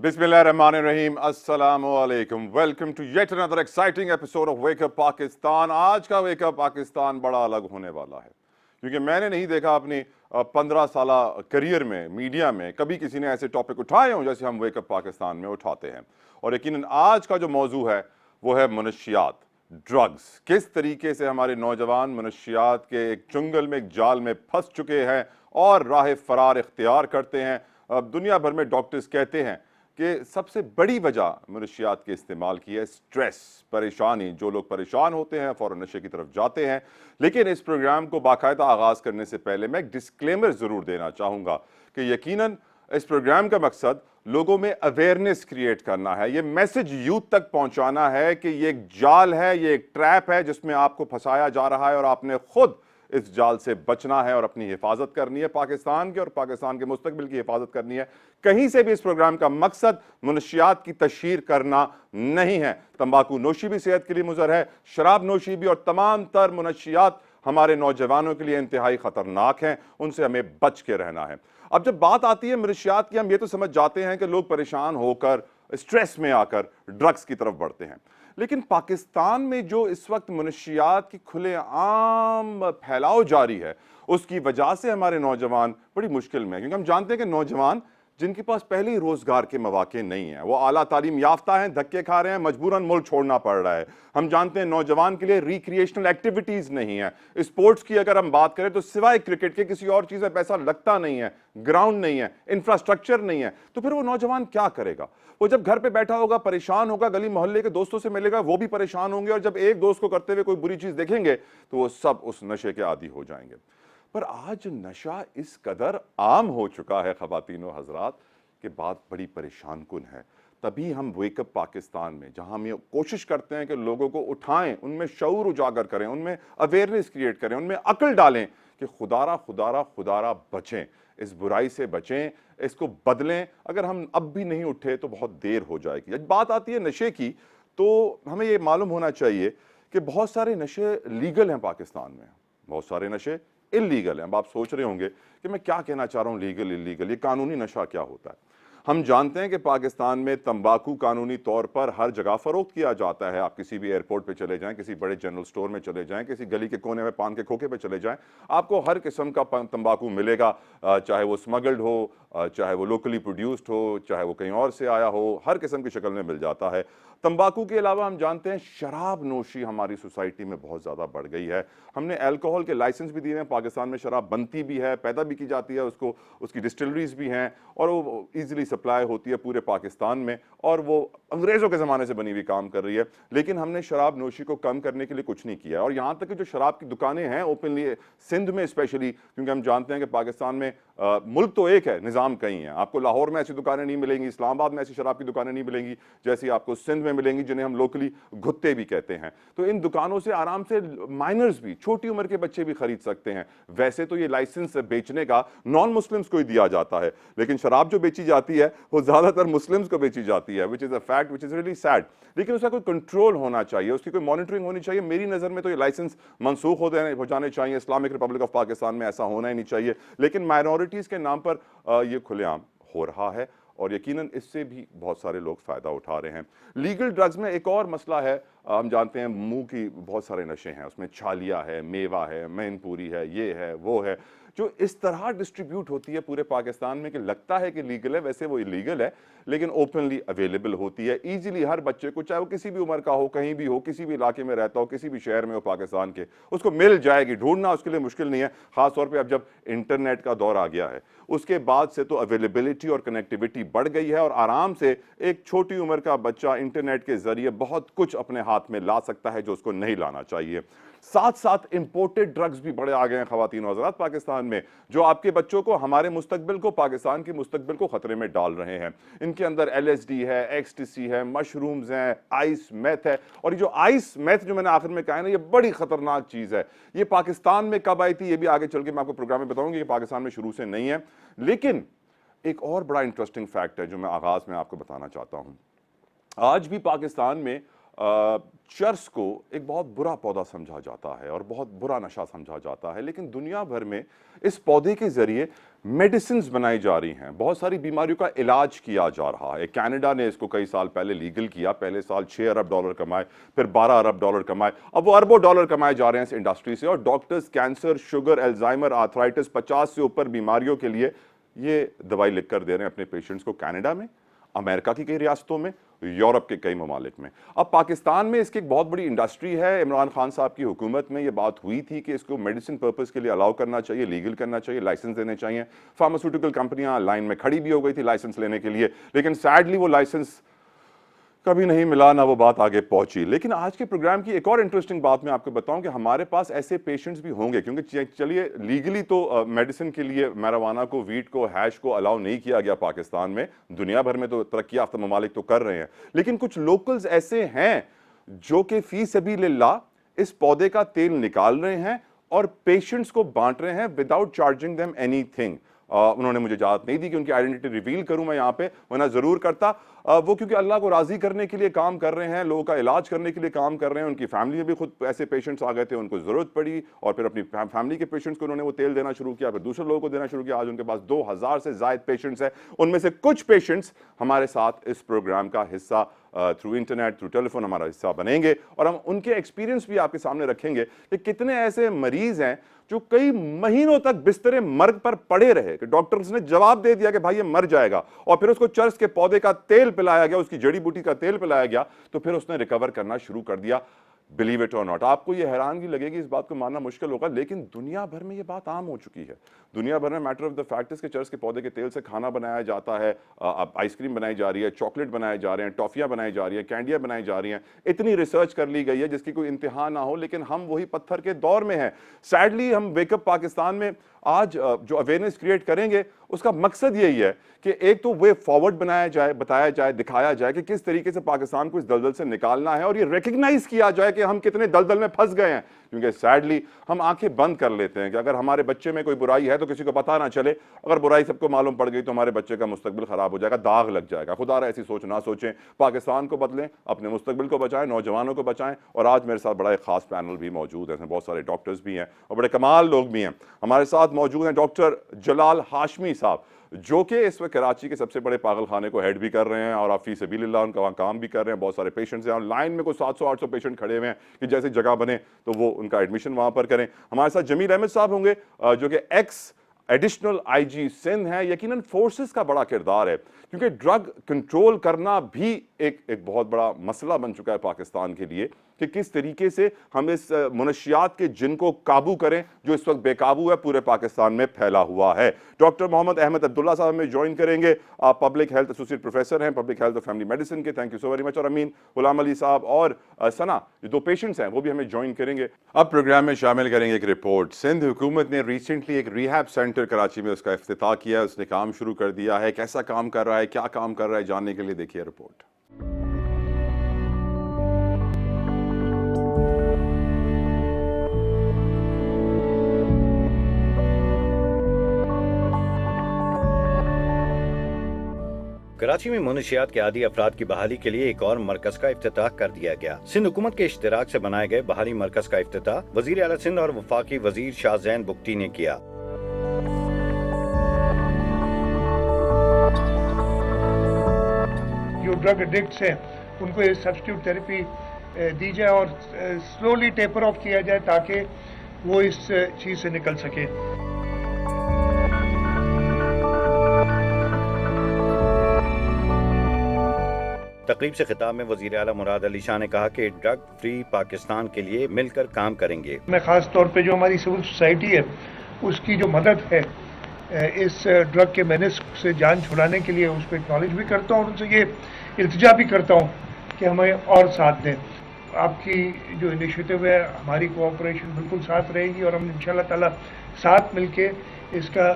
बिस्मिल्लाहिर्रहमानिर्रहीम, अस्सलामु अलैकुम। Welcome to yet another exciting episode of wake up Pakistan. आज का वेकअप पाकिस्तान बड़ा अलग होने वाला है, क्योंकि मैंने नहीं देखा अपनी 15 साल करियर में मीडिया में कभी किसी ने ऐसे टॉपिक उठाए हों जैसे हम वेकअप पाकिस्तान में उठाते हैं। और यकीनन आज का जो मौजू है वो है मनशियात, ड्रग्स। किस तरीके से हमारे नौजवान मनशियात के एक चुंगल में, एक जाल में फंस चुके हैं और राह फरार इख्तियार करते हैं। अब दुनिया भर में डॉक्टर्स कहते हैं कि सबसे बड़ी वजह मनशियात के इस्तेमाल की है स्ट्रेस, परेशानी। जो लोग परेशान होते हैं फ़ौरन नशे की तरफ जाते हैं। लेकिन इस प्रोग्राम को बाकायदा आगाज़ करने से पहले मैं एक डिस्क्लेमर ज़रूर देना चाहूँगा कि यकीनन इस प्रोग्राम का मकसद लोगों में अवेयरनेस क्रिएट करना है, ये मैसेज यूथ तक पहुंचाना है कि ये एक जाल है, ये एक ट्रैप है जिसमें आपको फंसाया जा रहा है और आपने खुद इस जाल से बचना है और अपनी हिफाजत करनी है, पाकिस्तान की और पाकिस्तान के मुस्तकबिल की हिफाजत करनी है। कहीं से भी इस प्रोग्राम का मकसद मनशियात की तशहीर करना नहीं है। तंबाकू नोशी भी सेहत के लिए मुज़र है, शराब नोशी भी, और तमाम तर मनशियात हमारे नौजवानों के लिए इंतहाई खतरनाक हैं, उनसे हमें बच के रहना है। अब जब बात आती है मनशियात की, हम ये तो समझ जाते हैं कि लोग परेशान होकर, स्ट्रेस में आकर ड्रग्स की तरफ बढ़ते हैं। लेकिन पाकिस्तान में जो इस वक्त मनशियात की खुलेआम फैलाव जारी है, उसकी वजह से हमारे नौजवान बड़ी मुश्किल में है। क्योंकि हम जानते हैं कि नौजवान जिनके पास पहले ही रोजगार के मौके नहीं है, वो आला तालीम याफ्ता हैं, धक्के खा रहे हैं, मजबूरन मुल्क छोड़ना पड़ रहा है। हम जानते हैं नौजवान के लिए रिक्रिएशनल एक्टिविटीज नहीं है। स्पोर्ट्स की अगर हम बात करें तो सिवाय क्रिकेट के किसी और चीज में पैसा लगता नहीं है, ग्राउंड नहीं है, इंफ्रास्ट्रक्चर नहीं है। तो फिर वो नौजवान क्या करेगा? वो जब घर पे बैठा होगा, परेशान होगा, गली मोहल्ले के दोस्तों से मिलेगा, वो भी परेशान होंगे, और जब एक दोस्त को करते हुए कोई बुरी चीज देखेंगे तो वो सब उस नशे के आदी हो जाएंगे। पर आज नशा इस कदर आम हो चुका है ख़वातीन व हज़रात कि बात बड़ी परेशान कुन है। तभी हम वेकअप पाकिस्तान में, जहां हम ये कोशिश करते हैं कि लोगों को उठाएं, उनमें शऊर उजागर करें, उनमें अवेयरनेस क्रिएट करें, उनमें अक्ल डालें कि खुदारा खुदारा खुदारा बचें, इस बुराई से बचें, इसको बदलें। अगर हम अब भी नहीं उठे तो बहुत देर हो जाएगी। जब बात आती है नशे की, तो हमें ये मालूम होना चाहिए कि बहुत सारे नशे लीगल हैं पाकिस्तान में, बहुत सारे नशे इलीगल है। अब आप सोच रहे होंगे कि मैं क्या कहना चाह रहा हूं, लीगल इलीगल, ये कानूनी नशा क्या होता है? हम जानते हैं कि पाकिस्तान में तंबाकू कानूनी तौर पर हर जगह फरोख्त किया जाता है। आप किसी भी एयरपोर्ट पे चले जाएं, किसी बड़े जनरल स्टोर में चले जाएं, किसी गली के कोने में पान के खोखे पे चले जाएं, आपको हर किस्म का तंबाकू मिलेगा। चाहे वो स्मगल्ड हो, चाहे वो लोकली प्रोड्यूस्ड हो, चाहे वो कहीं और से आया हो, हर किस्म की शक्ल में मिल जाता है। तंबाकू के अलावा हम जानते हैं शराब नोशी हमारी सोसाइटी में बहुत ज़्यादा बढ़ गई है। हमने अल्कोहल के लाइसेंस भी दिए हैं, पाकिस्तान में शराब बनती भी है, पैदा भी की जाती है, उसको उसकी डिस्टिलरीज भी हैं और वो ईजिली सप्लाई होती है पूरे पाकिस्तान में, और वो अंग्रेज़ों के ज़माने से बनी हुई काम कर रही है। लेकिन हमने शराब नोशी को कम करने के लिए कुछ नहीं किया। और यहाँ तक कि जो शराब की दुकानें हैं ओपनली, सिंध में स्पेशली, क्योंकि हम जानते हैं कि पाकिस्तान में मुल्क तो एक है, निज़ाम कई हैं। आपको लाहौर में ऐसी दुकानें नहीं मिलेंगी, इस्लामाबाद में ऐसी शराब की दुकानें नहीं मिलेंगी जैसी आपको सिंध में मिलेंगी, जिन्हें हम लोकली गुत्ते भी कहते हैं। तो इन दुकानों से आराम से माइनर्स भी, छोटी उम्र के बच्चे भी खरीद सकते हैं। वैसे तो ये लाइसेंस बेचने का नॉन मुस्लिम्स को ही दिया जाता है, लेकिन शराब जो बेची जाती है वो ज्यादातर मुस्लिम्स को बेची जाती है, which is a fact, which is really sad. लेकिन उसका कोई कंट्रोल होना चाहिए, उसकी कोई मॉनिटरिंग होनी चाहिए। मेरी नजर में तो ये लाइसेंस मनसूख हो जाने चाहिए। इस्लामिक रिपब्लिक ऑफ पाकिस्तान में ऐसा होना ही नहीं चाहिए, लेकिन माइनॉरिटीज के नाम पर ये खुलेआम हो रहा है और यकीनन इससे भी बहुत सारे लोग फ़ायदा उठा रहे हैं। लीगल ड्रग्स में एक और मसला है, हम जानते हैं मुंह की बहुत सारे नशे हैं, उसमें छालिया है, मेवा है, मैनपुरी है, ये है, वो है, जो इस तरह डिस्ट्रीब्यूट होती है पूरे पाकिस्तान में कि लगता है कि लीगल है, वैसे वो इलीगल है, लेकिन ओपनली अवेलेबल होती है ईजिली हर बच्चे को, चाहे वो किसी भी उम्र का हो, कहीं भी हो, किसी भी इलाके में रहता हो, किसी भी शहर में हो पाकिस्तान के, उसको मिल जाएगी। ढूंढना उसके लिए मुश्किल नहीं है, खासतौर पर अब जब इंटरनेट का दौर आ गया है उसके बाद से तो अवेलेबिलिटी और कनेक्टिविटी बढ़ गई है और आराम से एक छोटी उम्र का बच्चा इंटरनेट के जरिए बहुत कुछ अपने हाथ में ला सकता है जो उसको नहीं लाना चाहिए। साथ साथ इंपोर्टेड ड्रग्स भी बड़े आ गए हैं ख़वातीन और हज़रात पाकिस्तान में, जो आपके बच्चों को, हमारे मुस्तकबिल को, पाकिस्तान के मुस्तकबिल को खतरे में डाल रहे हैं। इनके अंदर LSD है, एक्सटेसी है, मशरूम्स हैं, आइस मेथ है। और ये जो आइस मेथ जो मैंने आखिर में कहा है ना, ये बड़ी खतरनाक चीज़ है। ये पाकिस्तान में कब आई थी ये भी आगे चल के मैं आपको प्रोग्राम में बताऊंगी, ये पाकिस्तान में शुरू से नहीं है। लेकिन एक और बड़ा इंटरेस्टिंग फैक्ट है जो मैं आगाज में आपको बताना चाहता हूं। आज भी पाकिस्तान में चर्स को एक बहुत बुरा पौधा समझा जाता है और बहुत बुरा नशा समझा जाता है, लेकिन दुनिया भर में इस पौधे के जरिए मेडिसिन्स बनाई जा रही हैं, बहुत सारी बीमारियों का इलाज किया जा रहा है। कनाडा ने इसको कई साल पहले लीगल किया, पहले साल $6 अरब कमाए, फिर $12 अरब कमाए, अब वो अरबों डॉलर कमाए जा रहे हैं इस इंडस्ट्री से। और doctors cancer, sugar, Alzheimer, arthritis, 50 से ऊपर बीमारियों के लिए ये दवाई लिख कर दे रहे हैं अपने पेशेंट्स को, कनाडा में, अमेरिका की कई रियासतों में, यूरोप के कई ममालिक में। अब पाकिस्तान में इसकी एक बहुत बड़ी इंडस्ट्री है। इमरान खान साहब की हुकूमत में ये बात हुई थी कि इसको मेडिसिन पर्पस के लिए अलाउ करना चाहिए, लीगल करना चाहिए, लाइसेंस देने चाहिए। फार्मास्यूटिकल कंपनियां लाइन में खड़ी भी हो गई थी लाइसेंस लेने के लिए, लेकिन सैडली वो लाइसेंस कभी नहीं मिला, ना वो बात आगे पहुंची। लेकिन आज के प्रोग्राम की एक और इंटरेस्टिंग बात मैं आपको बताऊं कि हमारे पास ऐसे पेशेंट्स भी होंगे, क्योंकि चलिए लीगली तो मेडिसिन के लिए मैरिजुआना को, वीट को, हैश को अलाउ नहीं किया गया पाकिस्तान में, दुनिया भर में तो तरक्की याफ्ता ममालिक तो कर रहे हैं, लेकिन कुछ लोकल्स ऐसे हैं जो कि फी सबीलिल्लाह इस पौधे का तेल निकाल रहे हैं और पेशेंट्स को बांट रहे हैं विदाउट चार्जिंग देम एनीथिंग। उन्होंने मुझे इजाजत नहीं दी कि उनकी आइडेंटिटी रिवील करूं मैं यहां पे, वरना जरूर करता। वो क्योंकि अल्लाह को राजी करने के लिए काम कर रहे हैं, लोगों का इलाज करने के लिए काम कर रहे हैं। उनकी फैमिली में भी खुद ऐसे पेशेंट्स आ गए थे, उनको जरूरत पड़ी और फिर अपनी फैमिली के पेशेंट्स को उन्होंने वो तेल देना शुरू किया, फिर दूसरे लोगों को देना शुरू किया। आज उनके पास 2000 से ज्यादा पेशेंट्स हैं। उनमें से कुछ पेशेंट्स हमारे साथ इस प्रोग्राम का हिस्सा थ्रू इंटरनेट, थ्रू टेलीफोन हमारा हिस्सा बनेंगे और हम उनके एक्सपीरियंस भी आपके सामने रखेंगे कि कितने ऐसे मरीज हैं जो कई महीनों तक बिस्तरे मर्ग पर पड़े रहे, कि डॉक्टर्स ने जवाब दे दिया कि भाई ये मर जाएगा, और फिर उसको चर्च के पौधे का तेल पिलाया गया, उसकी जड़ी बूटी का तेल पिलाया गया, तो फिर उसने रिकवर करना शुरू कर दिया। बिलीव इट और नॉट, आपको ये हैरानगी लगेगी, इस बात को मानना मुश्किल होगा, लेकिन दुनिया भर में ये बात आम हो चुकी है। दुनिया भर में मैटर ऑफ द फैक्ट है कि चर्च के पौधे के तेल से खाना बनाया जाता है, आइसक्रीम बनाई जा रही है, चॉकलेट बनाए जा रहे हैं, टॉफियां बनाई जा रही हैं, कैंडियां बनाई जा रही हैं। इतनी रिसर्च कर ली गई है जिसकी कोई इंतहा ना हो, लेकिन हम वही पत्थर के दौर में हैं। सैडली हम वेकअप पाकिस्तान में आज जो अवेयरनेस क्रिएट करेंगे उसका मकसद यही है कि एक तो वे फॉरवर्ड बनाया जाए, बताया जाए, दिखाया जाए कि किस तरीके से पाकिस्तान को इस दलदल से निकालना है, और ये रिकग्नाइज किया जाए कि हम कितने दलदल में फंस गए हैं। क्योंकि सैडली हम आंखें बंद कर लेते हैं कि अगर हमारे बच्चे में कोई बुराई है तो किसी को पता ना चले, अगर बुराई सबको मालूम पड़ गई तो हमारे बच्चे का मुस्तकबिल खराब हो जाएगा, दाग लग जाएगा। खुदा ऐसी सोच ना सोचें, पाकिस्तान को बदलें, अपने मुस्तकबिल को बचाएं, नौजवानों को बचाएं। और आज मेरे साथ बड़ा एक खास पैनल भी मौजूद है, इसमें बहुत सारे डॉक्टर्स भी हैं और बड़े कमाल लोग भी हैं। हमारे साथ मौजूद हैं डॉक्टर जलाल हाशमी साहब, जो कि इस वक्त कराची के सबसे बड़े पागल खाने को हेड भी कर रहे हैं और आप फी सबीलिल्लाह उनका वहाँ काम भी कर रहे हैं। बहुत सारे पेशेंट्स हैं और लाइन में कोई 700-800 पेशेंट खड़े हुए हैं कि जैसे जगह बने तो वो उनका एडमिशन वहाँ पर करें। हमारे साथ जमील अहमद साहब होंगे जो कि एक्स एडिशनल आईजी सिंध है। यकीनन फोर्सेस का बड़ा किरदार है, क्योंकि ड्रग कंट्रोल करना भी एक बहुत बड़ा मसला बन चुका है पाकिस्तान के लिए, कि किस तरीके से हम इस मुनशियात के जिन को काबू करें जो इस वक्त बेकाबू है, पूरे पाकिस्तान में फैला हुआ है। डॉक्टर मोहम्मद अहमद अब्दुल्ला साहब हमें ज्वाइन करेंगे, आप पब्लिक हेल्थ एसोसिएट प्रोफेसर हैं, पब्लिक हेल्थ और फैमिली मेडिसिन के, thank you so very much. और अमीन गुलाम अली साहब और सना, जो दो पेशेंट्स हैं, वो भी हमें ज्वाइन करेंगे। अब प्रोग्राम में शामिल करेंगे एक रिपोर्ट। सिंध हुकूमत ने रिसेंटली एक रिहैब सेंटर कराची में उसका इफ्तिताह किया है, उसने काम शुरू कर दिया है। कैसा काम कर रहा है, क्या काम कर रहा है, जानने के लिए देखिए रिपोर्ट। कराची में मुनशियात के आदी अफराद की बहाली के लिए एक और मरकज का इफ्तिताह कर दिया गया। सिंध हुकूमत के इश्तिराक से बनाए गए बहाली मरकज का इफ्तिताह वजीर आला सिंध और वफाकी वजीर शाहजैन बुख्ती ने किया। जो ड्रग एडिक्ट्स हैं उनको सब्स्टिट्यूट थेरेपी दी जाए और स्लोली टेपर ऑफ किया जाए ताकि वो इस चीज से निकल सके। तकरीब से खिताब में वजीर आला मुराद अली शाह ने कहा कि ड्रग फ्री पाकिस्तान के लिए मिलकर काम करेंगे। मैं खास तौर पे जो हमारी सिविल सोसाइटी है उसकी जो मदद है इस ड्रग के मेनेस से जान छुड़ाने के लिए, उस पर एक्नॉलेज भी करता हूँ, उनसे ये इल्तिजा भी करता हूँ कि हमें और साथ दें। आपकी जो इनिशिएटिव है, हमारी कोऑपरेशन बिल्कुल साथ रहेगी और हम इंशाल्लाह ताला साथ मिलके इसका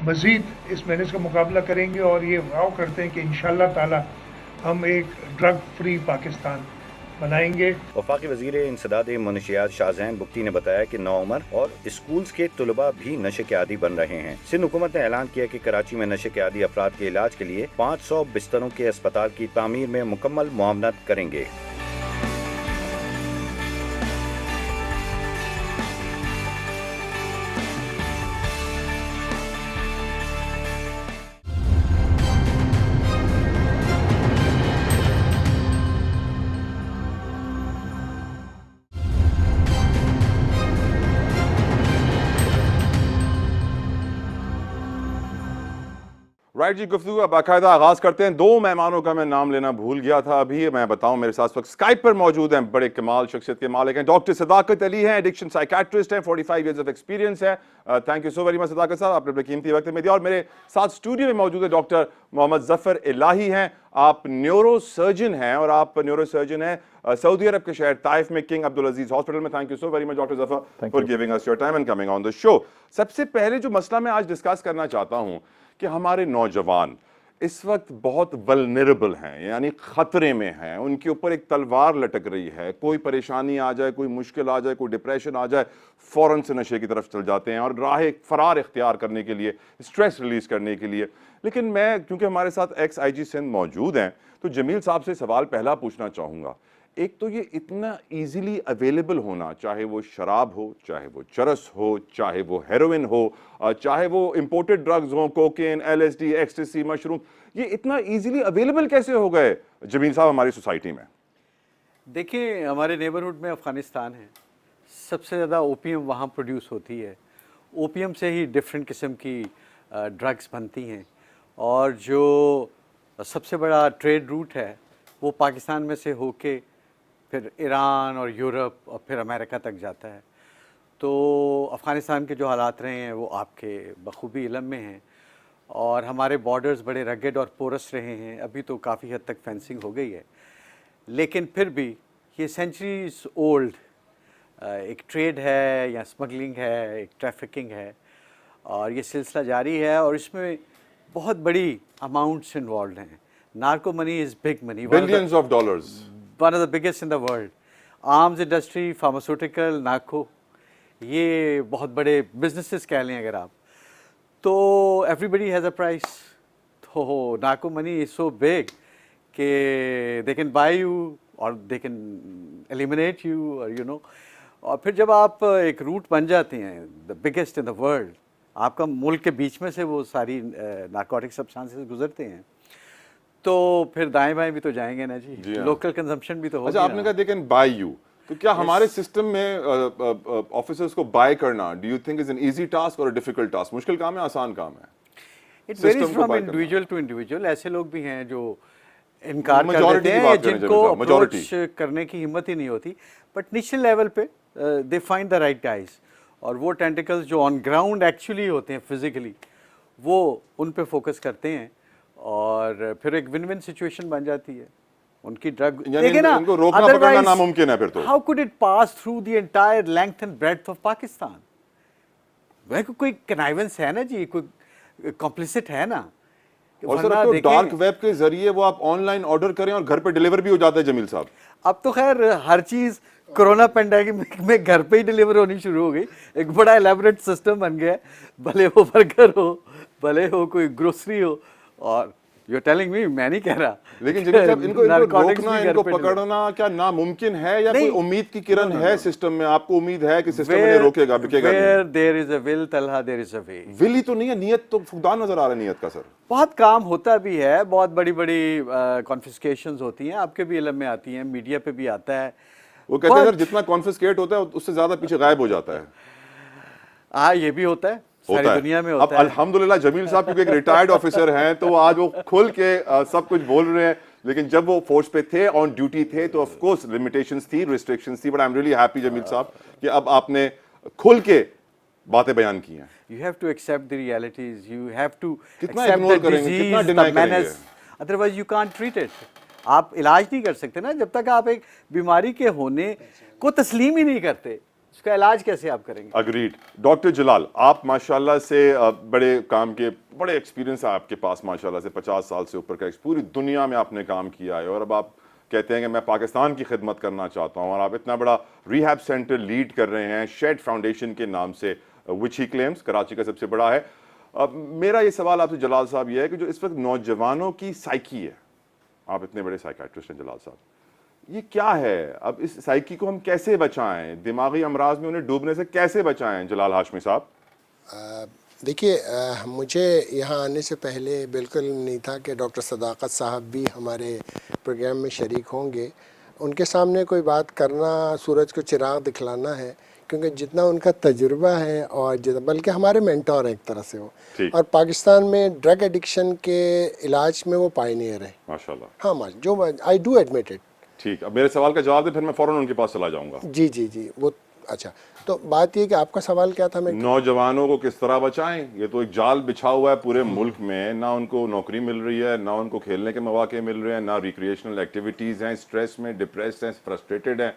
मज़ीद इस मेनेस का मुकाबला करेंगे और ये वाव करते हैं कि इंशाल्लाह ताला हम एक ड्रग फ्री पाकिस्तान बनाएंगे। वफाकी वजीर इंसदाद मनशियात शाहजैन बुख्ती ने बताया कि नौउमर और स्कूल्स के तलबा भी नशे के आदी बन रहे हैं। सिंध हुकूमत ने ऐलान किया कि कराची में नशे के आदी अफराद के इलाज के लिए 500 बिस्तरों के अस्पताल की तामीर में मुकम्मल मुआवनत करेंगे। राइट जी, गुफ्तगू का बाकायदा आगाज करते हैं। 2 मेहमानों का मैं नाम लेना भूल गया था अभी, मैं बताऊं मेरे साथ वक्त स्काइप पर मौजूद हैं, बड़े कमाल शख्सियत के मालिक हैं, डॉक्टर सदाकत अली हैं, एडिक्शन साइकेट्रिस्ट हैं, 45 ईयर्स ऑफ एक्सपीरियंस है। Thank you so very much Sadaqat साहब, आपने अपने कीमती वक्त में दिया। और मेरे साथ स्टूडियो में मौजूद है डॉक्टर मोहम्मद जफर इलाही हैं, आप न्यूरो सर्जन हैं और आप न्यूरो सर्जन हैं सऊदी अरब के शहर ताइफ में किंग अब्दुल अजीज हॉस्पिटल में। Thank you so very much doctor Zafar for giving us your time and coming on the show. सबसे पहले जो मसला मैं आज डिस्कस करना चाहता हूं कि हमारे नौजवान इस वक्त बहुत वल्नरेबल हैं, यानी खतरे में हैं, उनके ऊपर एक तलवार लटक रही है, कोई परेशानी आ जाए, कोई मुश्किल आ जाए, कोई डिप्रेशन आ जाए, फौरन से नशे की तरफ चल जाते हैं और राह फरार इख्तियार करने के लिए, स्ट्रेस रिलीज करने के लिए। लेकिन मैं, क्योंकि हमारे साथ एक्स IG सिंध मौजूद हैं, तो जमील साहब से सवाल पहला पूछना चाहूँगा। एक तो ये इतना इजीली अवेलेबल होना, चाहे वो शराब हो, चाहे वो चरस हो, चाहे वो हेरोइन हो, चाहे वो इंपोर्टेड ड्रग्स हो, कोकेन, LSD, एक्सटेसी, मशरूम, ये इतना इजीली अवेलेबल कैसे हो गए जमील साहब हमारी सोसाइटी में? देखिए, हमारे नेबरहुड में अफ़गानिस्तान है, सबसे ज़्यादा ओपियम वहाँ प्रोड्यूस होती है। ओपियम से ही डिफरेंट किस्म की ड्रग्स बनती हैं और जो सबसे बड़ा ट्रेड रूट है वो पाकिस्तान में से होके फिर ईरान और यूरोप और फिर अमेरिका तक जाता है। तो अफ़गानिस्तान के जो हालात रहे हैं वो आपके बखूबी इल्म में हैं और हमारे बॉर्डर्स बड़े रगेड और पोरस रहे हैं। अभी तो काफ़ी हद तक फेंसिंग हो गई है, लेकिन फिर भी ये सेंचुरीज ओल्ड एक ट्रेड है या स्मगलिंग है, एक ट्रैफिकिंग है और ये सिलसिला जारी है और इसमें बहुत बड़ी अमाउंट्स इन्वॉल्व हैं। Narco money is big money, billions of dollars, one of the biggest in the world. Arms industry, pharmaceutical, narco, ये बहुत बड़े बिजनेसेस कह लें अगर आप, तो एवरीबडी हैज़ अ प्राइस। तो narco money is so big कि दे कैन बाय यू और दे कैन एलिमिनेट यू और यू नो। और फिर जब आप एक रूट बन जाते हैं the biggest in the world, आपका मुल्क के बीच में से वो सारी नार्कोटिक सब्सटेंसेस गुजरते हैं, तो फिर दाएं बाएं भी तो जाएंगे ना जी, जी हाँ। लोकल कंजम्पशन भी तो होगी। अच्छा, आपने कहा दे कैन बाय यू, तो क्या हमारे सिस्टम में ऑफिसर्स को बाय करना, do you think is an easy task और डिफिकल्ट टास्क? मुश्किल काम है, आसान काम है? इट वेरीज system को फ्रॉम buy करना। Individual to individual. ऐसे लोग भी हैं जो इनकार कर Majority देते की हैं, बात करें जिनको जमील साहब, majority। अप्रोच करने की हिम्मत ही नहीं होती, बट नेशनल लेवल पे they find the right guys और वो टेंटिकल्स जो ऑन ग्राउंड एक्चुअली होते हैं फिजिकली, वो उन पे फोकस करते हैं और फिर एक विन विन सिचुएशन बन जाती है। उनकी ड्रग यानी इनको रोकना पकड़ना नामुमकिन है फिर तो। How could it pass through the entire length and breadth of Pakistan? वह कोई कनाइवेंस है ना जी, कोई कॉम्प्लिसिट है ना। और सर अब तो डार्क वेब के जरिए वो आप ऑनलाइन ऑर्डर करें और घर पे डिलीवर भी हो जाता है जमील साहब। अब तो खैर हर चीज कोरोना पेंडेमिक में घर पे ही डिलीवर होनी शुरू हो गई। एक बड़ा एलैबोरेट सिस्टम बन गया है, भले वो बर्गर हो, भले हो कोई ग्रोसरी हो। और यू आर टेलिंग मी, मैं नहीं कह रहा, लेकिन जमील साहब इनको narcotics रोकना, भी घर इनको पे deliver- पकड़ना क्या नामुमकिन है या कोई नहीं। उम्मीद की किरण है सिस्टम में? आपको उम्मीद है कि सिस्टम इन्हें रोकेगा, बिकेगा नहीं? Where there is a will, Talha there is a way। Will he तो नहीं है, नियत तो फुकदान नजर आ रहा है नियत का सर। बहुत काम होता भी है, बहुत बड़ी बड़ी कॉन्फिस्केशंस होती हैं, आपके भी इल्म में आती हैं, मीडिया पे भी आता है। वो कहते हैं But- सर जितना कॉन्फिस्केट होता है उससे ज्यादा पीछे गायब हो जाता है। हाँ, ये भी होता है, सारी होता है। दुनिया में अब होता है। अल्हम्दुलिल्लाह जमील साहब क्योंकि एक रिटायर्ड ऑफिसर हैं तो आज वो खुल के सब कुछ बोल रहे हैं, लेकिन जब वो फोर्स पे थे, ऑन ड्यूटी थे, तो ऑफ कोर्स लिमिटेशंस थी, रिस्ट्रिक्शंस थी, but I am really happy Jameel साहब कि अब आपने खुल के बातें बयान की हैं। You have to accept the realities. You have to कितना accept ignore the करेंगे, disease, कितना the deny करेंगे? menace. Otherwise you can't treat it. आप इलाज नहीं कर सकते ना जब तक आप एक बीमारी के होने को तस्लीम ही नहीं करते, उसका इलाज कैसे आप करेंगे? अग्रीड। डॉक्टर जलाल, आप माशाल्लाह से बड़े काम के, बड़े एक्सपीरियंस है आपके पास माशाल्लाह से, 50 साल से ऊपर का पूरी दुनिया में आपने काम किया है और अब आप कहते हैं कि मैं पाकिस्तान की खिदमत करना चाहता हूँ, और आप इतना बड़ा रिहैब सेंटर लीड कर रहे हैं शेड फाउंडेशन के नाम से, विच ही क्लेम्स कराची का सबसे बड़ा है। अब मेरा ये सवाल आपसे जलाल साहब ये है कि जो इस वक्त नौजवानों की साइकी है, आप इतने बड़े साइकेट्रिस्ट हैं जलाल साहब, ये क्या है? अब इस साइकी को हम कैसे बचाएं? दिमागी अमराज में उन्हें डूबने से कैसे बचाएं जलाल हाशमी साहब? देखिए, मुझे यहाँ आने से पहले बिल्कुल नहीं था कि डॉक्टर सदाकत साहब भी हमारे प्रोग्राम में शरीक होंगे। उनके सामने कोई बात करना सूरज को चिराग दिखलाना है, क्योंकि जितना उनका तजुर्बा है और जितना, बल्कि हमारे मेंटोर हैं एक तरह से वो, ठीक। और पाकिस्तान में ड्रग एडिक्शन के इलाज में वो पायनियर है माशाल्लाह। हाँ, जो आई डू एडमिट इट। ठीक, अब मेरे सवाल का जवाब दे, फिर मैं फौरन उनके पास चला जाऊंगा। जी जी जी, वो अच्छा, तो बात ये कि आपका सवाल क्या था? मैं नौजवानों को किस तरह बचाएं? ये तो एक जाल बिछा हुआ है पूरे मुल्क में, ना उनको नौकरी मिल रही है, ना उनको खेलने के मौके मिल रहे हैं, ना रिक्रिएशनल एक्टिविटीज हैं, स्ट्रेस में, डिप्रेस्ड हैं, फ्रस्ट्रेटेड हैं।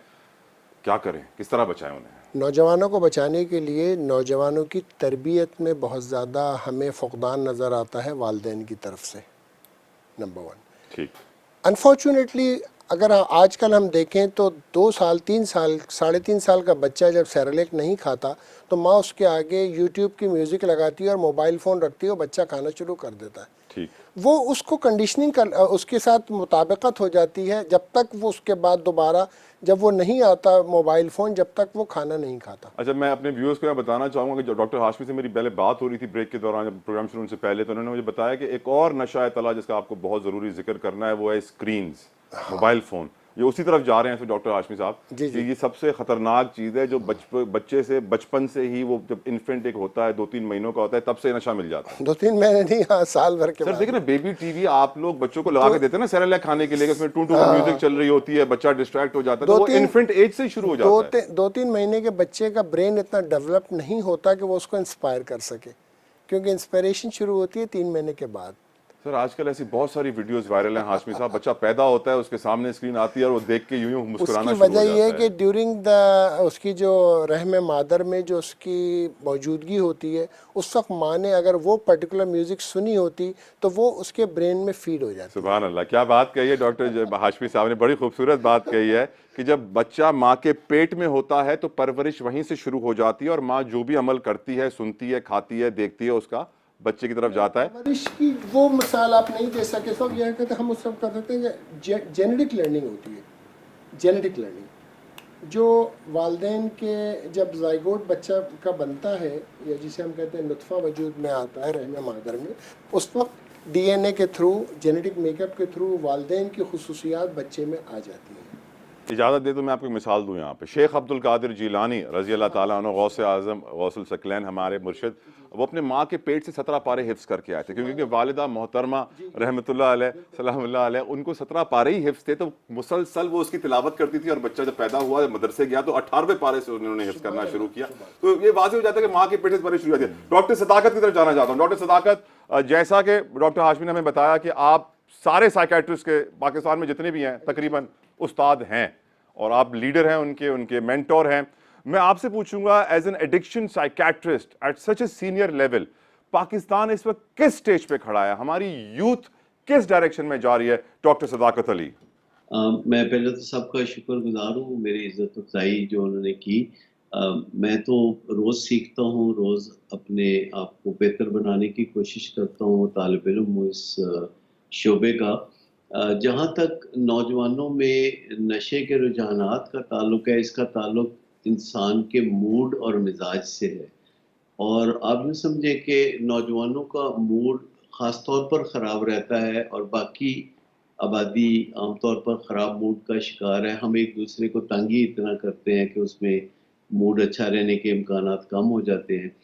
क्या करें, किस तरह बचाएं उन्हें? नौजवानों को बचाने के लिए नौजवानों की तरबियत में बहुत ज़्यादा हमें फुकदान नज़र आता है वालिदैन की तरफ से, नंबर वन। ठीक। अनफॉर्चुनेटली अगर आजकल हम देखें तो 2 साल 3 साल 3.5 साल का बच्चा जब सेरेलैक नहीं खाता तो माँ उसके आगे यूट्यूब की म्यूज़िक लगाती है और मोबाइल फ़ोन रखती है और बच्चा खाना शुरू कर देता है। ठीक। वो उसको कंडीशनिंग कर, उसके साथ मुताबिकत हो जाती है जब तक वो उसके बाद दोबारा जब वो नहीं आता मोबाइल फ़ोन, जब तक वो खाना नहीं खाता। अच्छा, मैं अपने व्यूअर्स को यह बताना चाहूँगा कि जो डॉक्टर हाशमी से मेरी पहले बात हो रही थी ब्रेक के दौरान, जब प्रोग्राम शुरू होने से पहले, तो उन्होंने मुझे बताया कि एक और नशा है तला जिसका आपको बहुत ज़रूरी जिक्र करना है, वो है स्क्रीन्स, मोबाइल फ़ोन। ये उसी तरफ जा रहे हैं फिर डॉक्टर हाशमी साहब जी, जी। कि ये सबसे ख़तरनाक चीज़ है जो बच्चे से बचपन से ही, वो जब इन्फेंट एक होता है 2-3 महीनों का होता है, तब से नशा मिल जाता है। 2-3 महीने नहीं, हाँ, साल भर के सर बाद। देखिए ना, बेबी टीवी आप लोग बच्चों को लगा के देते हैं ना सेरेलैक खाने के लिए, उसमें टू म्यूजिक चल रही होती है, बच्चा डिस्ट्रैक्ट हो जाता है, तो वो इन्फेंट एज से ही शुरू हो जाता है। 2-3 महीने के बच्चे का ब्रेन इतना डेवलप नहीं होता कि वो उसको इंस्पायर कर सके, क्योंकि इंस्पिरेशन शुरू होती है 3 महीने के बाद। सर आजकल ऐसी बहुत सारी वीडियोस वायरल हैं हाशमी साहब, बच्चा पैदा होता है, उसके सामने स्क्रीन आती है और वो देख के यूं यूं मुस्कुराना उसकी शुरू हो वजह ये है जाता कि ड्यूरिंग द उसकी जो रहम मादर में जो उसकी मौजूदगी होती है, उस वक्त माँ ने अगर वो पर्टिकुलर म्यूज़िक सुनी होती तो वो उसके ब्रेन में फीड हो जाती। सुभान अल्लाह, क्या बात कही है डॉक्टर हाशमी साहब ने, बड़ी खूबसूरत बात कही है कि जब बच्चा माँ के पेट में होता है तो परवरिश वहीं से शुरू हो जाती है, और माँ जो भी अमल करती है, सुनती है, खाती है, देखती है, उसका बच्चे की तरफ जाता है। परवरिश की वो मिसाल आप नहीं दे सके, सब यह कहते हम उस सब कर सकते हैं कि जेनेटिक लर्निंग होती है। जेनेटिक लर्निंग जो वालिदैन के जब ज़ाइगोट बच्चा का बनता है, या जिसे हम कहते हैं नुत्फ़ा वजूद में आता है रहम मादर में, उस वक्त डीएनए के थ्रू, जेनेटिक मेकअप के थ्रू वालिदैन की खुसूसियात बच्चे में आ जाती हैं। इजाज़त दे तो मैं आपको मिसाल दूं यहाँ पे, शेख अब्दुल कादिर जीलानी रज़ी अल्लाह ताला अन्हु, गौसे आज़म गौसुल सकलैन, हमारे मुर्शिद, वो अपने माँ के पेट से 17 पारे हिफ्ज़ करके आए थे, क्योंकि वालिदा मोहतरमा रहमतुल्लाह अलैह सलामुल्लाह अलैह, उनको 17 पारे ही हिफ्ज़ थे, तो मुसलसल वो उसकी तिलावत करती थी, और बच्चा जब पैदा हुआ, जब मदरसे गया तो 18वें पारे से उन्होंने हिफ्ज़ करना शुरू किया। तो ये वाज़ेह हो जाता है कि माँ के पेट से पारे शुरू हो जाती है। डॉक्टर सदाकत की तरफ जाना चाहता हूँ। डॉक्टर सदाकत, जैसा कि डॉक्टर हाशमी ने हमें बताया कि आप सारे साइकेट्रिस्ट के पाकिस्तान में जितने भी हैं तकरीबन उस्ताद हैं, और आप लीडर हैं, उनके मेंटोर हैं। मैं आपसे पूछूंगा, as an addiction psychiatrist at such a senior level, Pakistan इस वक्त किस स्टेज पे खड़ा है? हमारी यूथ किस डायरेक्शन में जा रही है? डॉक्टर सदाकत अली। मैं पहले तो सबका शुक्रगुजार हूँ, मेरी इज्जत अफजाई जो उन्होंने की। मैं तो रोज़ सीखता हूँ, रोज़ अपने आप को बेहतर बनाने की कोशिश करता हूँ, तालिब इल्म हूँ इस शोबे का। जहाँ तक नौजवानों में नशे के रुझानात का ताल्लुक है, इसका ताल्लुक इंसान के मूड और मिजाज से है। और आप यूँ समझें कि नौजवानों का मूड ख़ास तौर पर ख़राब रहता है और बाकी आबादी आमतौर पर ख़राब मूड का शिकार है। हम एक दूसरे को तंग ही इतना करते हैं कि उसमें मूड अच्छा रहने के इम्कानात कम हो जाते हैं।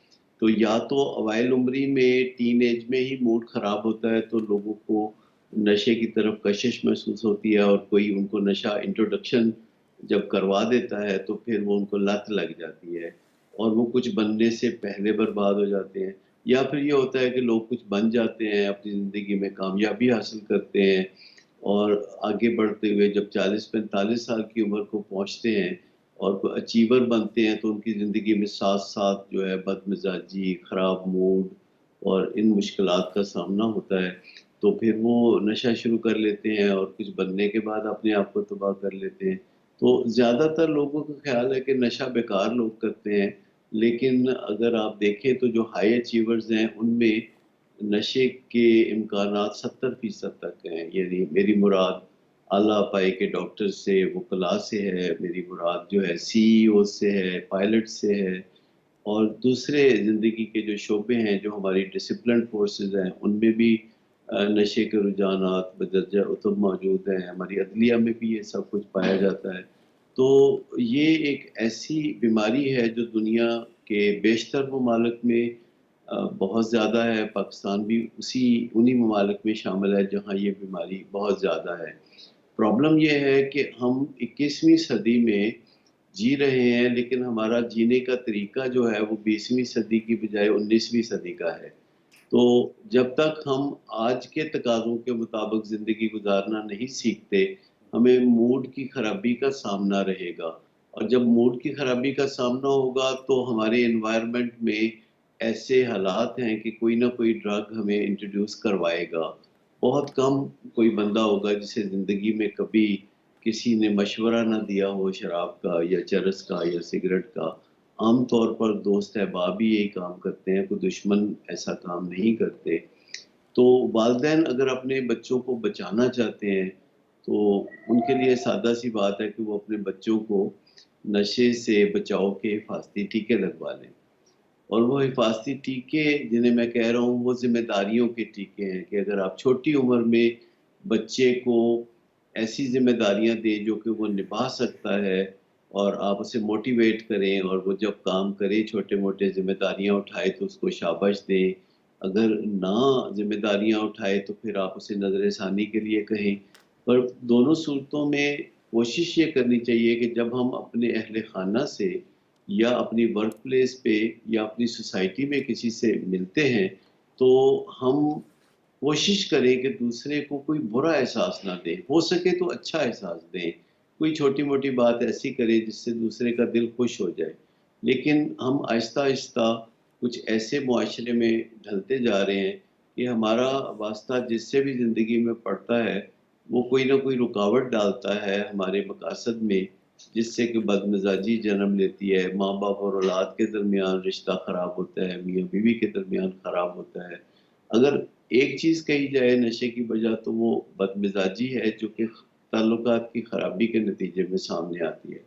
तो या तो अवाइल उम्री में, टीन एज में ही मूड ख़राब होता है, तो लोगों को नशे की तरफ कशिश महसूस होती है, और कोई उनको नशा इंट्रोडक्शन जब करवा देता है तो फिर वो उनको लत लग जाती है और वो कुछ बनने से पहले बर्बाद हो जाते हैं। या फिर ये होता है कि लोग कुछ बन जाते हैं, अपनी ज़िंदगी में कामयाबी हासिल करते हैं, और आगे बढ़ते हुए जब 40-45 साल की उम्र को पहुँचते हैं और कोई अचीवर बनते हैं, तो उनकी ज़िंदगी में साथ-साथ जो है बदमिज़ाजी, ख़राब मूड और इन मुश्किलात का सामना होता है। तो फिर वो नशा शुरू कर लेते हैं और कुछ बनने के बाद अपने आप को तबाह कर लेते हैं। तो ज़्यादातर लोगों का ख़्याल है कि नशा बेकार लोग करते हैं, लेकिन अगर आप देखें तो जो हाई अचीवर्स हैं, उनमें नशे के इम्कानात 70% तक हैं। यानी मेरी मुराद आला पाई के डॉक्टर से, वकला से है, मेरी मुराद जो है सीईओ से है, पायलट से है और दूसरे ज़िंदगी के जो शोबे हैं, जो हमारी डिसिप्लिन फोर्सेस हैं, उनमें भी नशे के रुझानात बदरजा उतब मौजूद हैं। हमारी अदलिया में भी ये सब कुछ पाया जाता है। तो ये एक ऐसी बीमारी है जो दुनिया के बेशतर ममालिक में बहुत ज़्यादा है। पाकिस्तान भी उन्हीं ममालिक में शामिल है जहाँ ये बीमारी बहुत ज़्यादा है। प्रॉब्लम ये है कि हम 21वीं सदी में जी रहे हैं, लेकिन हमारा जीने का तरीका जो है वो 20वीं सदी की बजाय 19वीं सदी का है। तो जब तक हम आज के तकाज़ों के मुताबिक ज़िंदगी गुज़ारना नहीं सीखते, हमें मूड की ख़राबी का सामना रहेगा और जब मूड की ख़राबी का सामना होगा तो हमारे एनवायरनमेंट में ऐसे हालात हैं कि कोई ना कोई ड्रग हमें इंट्रोड्यूस करवाएगा। बहुत कम कोई बंदा होगा जिसे ज़िंदगी में कभी किसी ने मशवरा ना दिया हो शराब का या चरस का या सिगरेट का। आम तौर पर दोस्त अहबाब ही यही काम करते हैं, कोई दुश्मन ऐसा काम नहीं करते। तो वालिदैन अगर अपने बच्चों को बचाना चाहते हैं, तो उनके लिए सादा सी बात है कि वो अपने बच्चों को नशे से बचाव के हिफाजती टीके लगवा लें। और वो हिफाजती टीके जिन्हें मैं कह रहा हूँ, वो ज़िम्मेदारियों के टीके हैं कि अगर आप छोटी उम्र में बच्चे को ऐसी ज़िम्मेदारियाँ दें जो कि वो निभा सकता है और आप उसे मोटिवेट करें और वो जब काम करे छोटे-मोटे ज़िम्मेदारियाँ उठाए तो उसको शाबाश दें। अगर ना ज़िम्मेदारियाँ उठाए तो फिर आप उसे नज़र-ए-फ़ानी के लिए कहें। पर दोनों सूरतों में कोशिश ये करनी चाहिए कि जब हम अपने अहले ख़ाना से या अपनी वर्क प्लेस पे या अपनी सोसाइटी में किसी से मिलते हैं, तो हम कोशिश करें कि दूसरे को कोई बुरा एहसास ना दें, हो सके तो अच्छा एहसास दें। कोई छोटी-मोटी बात ऐसी करें जिससे दूसरे का दिल खुश हो जाए। लेकिन हम आहिस्ता-आहिस्ता कुछ ऐसे मुआशरे में ढलते जा रहे हैं कि हमारा वास्ता जिससे भी ज़िंदगी में पड़ता है, वो कोई ना कोई रुकावट डालता है हमारे मकासद में, जिससे कि बदमिज़ाजी जन्म लेती है, माँ-बाप और औलाद के दरमियान रिश्ता ख़राब होता है, मियाँ-बीवी के दरमियान ख़राब होता है। अगर एक चीज़ कही जाए नशे की वजह तो वो बदमिज़ाजी है जो कि ताल्लुकात की ख़राबी के नतीजे में सामने आती है।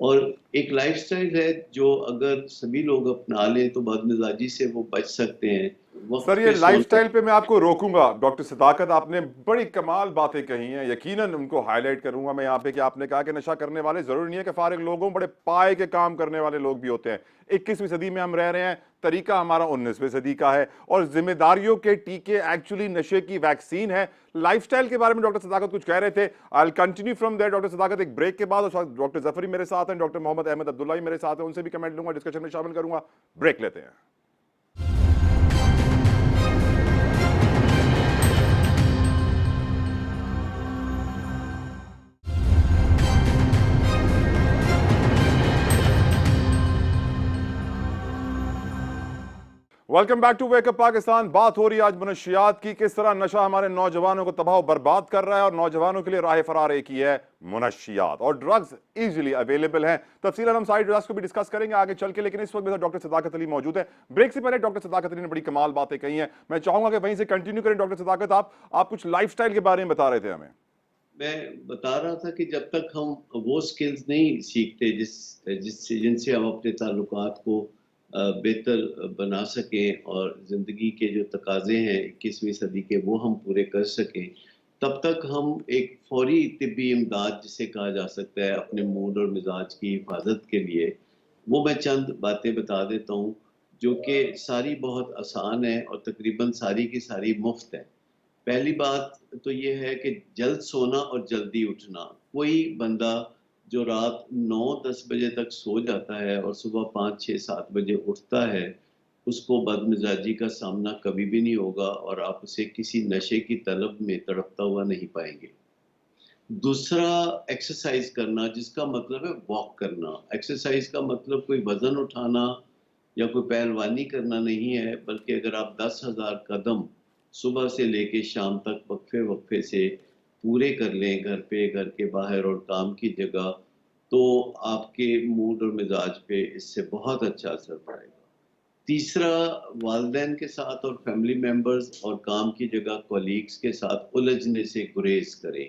और एक लाइफ़स्टाइल है जो अगर सभी लोग अपना लें तो बदमिज़ाजी से वो बच सकते हैं। वक़्त सर, ये पे सोना लाइफस्टाइल पे मैं आपको रोकूंगा। डॉक्टर सदाकत, आपने बड़ी कमाल बातें कही हैं, यकीनन उनको हाईलाइट करूंगा मैं यहाँ पे कि आपने कहा कि नशा करने वाले जरूरी नहीं है कि फारिग लोग हों, बड़े पाए के काम करने वाले लोग भी होते हैं। 21वीं सदी में हम रह रहे हैं, तरीका हमारा 19वीं सदी का है और जिम्मेदारियों के टीके एक्चुअली नशे की वैक्सीन है। लाइफस्टाइल के बारे में डॉक्टर सदाकत कुछ कह रहे थे, I will continue from there doctor Sadaqat, एक ब्रेक के बाद। और डॉक्टर जफरी मेरे साथ हैं, डॉक्टर मोहम्मद अहमद अब्दुल्ला मेरे साथ हैं, उनसे भी कमेंट लूंगा, डिस्कशन में शामिल करूंगा। ब्रेक लेते हैं। Welcome back to wake up Pakistan. बात हो रही है आज मुनशियात की, किस तरह नशा हमारे नौजवानों को तबाह बर्बाद कर रहा है और नौजवानों के लिए राह फरार एक ही है, मुनशियात। और ड्रग्स इजीली अवेलेबल हैं। तफसीलन हम सारी ड्रग्स को भी डिस्कस करेंगे आगे चल के, लेकिन इस वक्त मेरे साथ डॉक्टर सदाकत अली मौजूद है। ब्रेक से पहले डॉक्टर सदाकत अली ने बड़ी कमाल बातें कही हैं, मैं चाहूंगा कि वहीं से कंटिन्यू करें। डॉक्टर सदाकत, आप कुछ लाइफस्टाइल के बारे में बता रहे थे हमें। मैं बता रहा था कि जब तक हम वो स्किल्स नहीं सीखते जिनसे हम अपने ताल्लुकात को बेहतर बना सकें और ज़िंदगी के जो तकाज़े हैं 21वीं सदी के वो हम पूरे कर सकें, तब तक हम एक फ़ौरी तिब्बी इमदाद जिसे कहा जा सकता है अपने मूड और मिजाज की हिफाजत के लिए, वो मैं चंद बातें बता देता हूँ जो कि सारी बहुत आसान है और तकरीबन सारी की सारी मुफ्त है। पहली बात तो ये है कि जल्द सोना और जल्दी उठना। कोई बंदा जो रात 9-10 बजे तक सो जाता है और सुबह 5-6-7 बजे उठता है, उसको बदमिजाजी का सामना कभी भी नहीं होगा और आप उसे किसी नशे की तलब में तड़पता हुआ नहीं पाएंगे। दूसरा, एक्सरसाइज करना, जिसका मतलब है वॉक करना। एक्सरसाइज का मतलब कोई वजन उठाना या कोई पहलवानी करना नहीं है, बल्कि अगर आप 10,000 कदम सुबह से लेके शाम तक वक्फे वक्फे से पूरे कर लें, घर पे, घर के बाहर और काम की जगह, तो आपके मूड और मिजाज पे इससे बहुत अच्छा असर पड़ेगा। तीसरा, वालिदैन के साथ और फैमिली मेंबर्स और काम की जगह कॉलीग्स के साथ उलझने से गुरेज करें।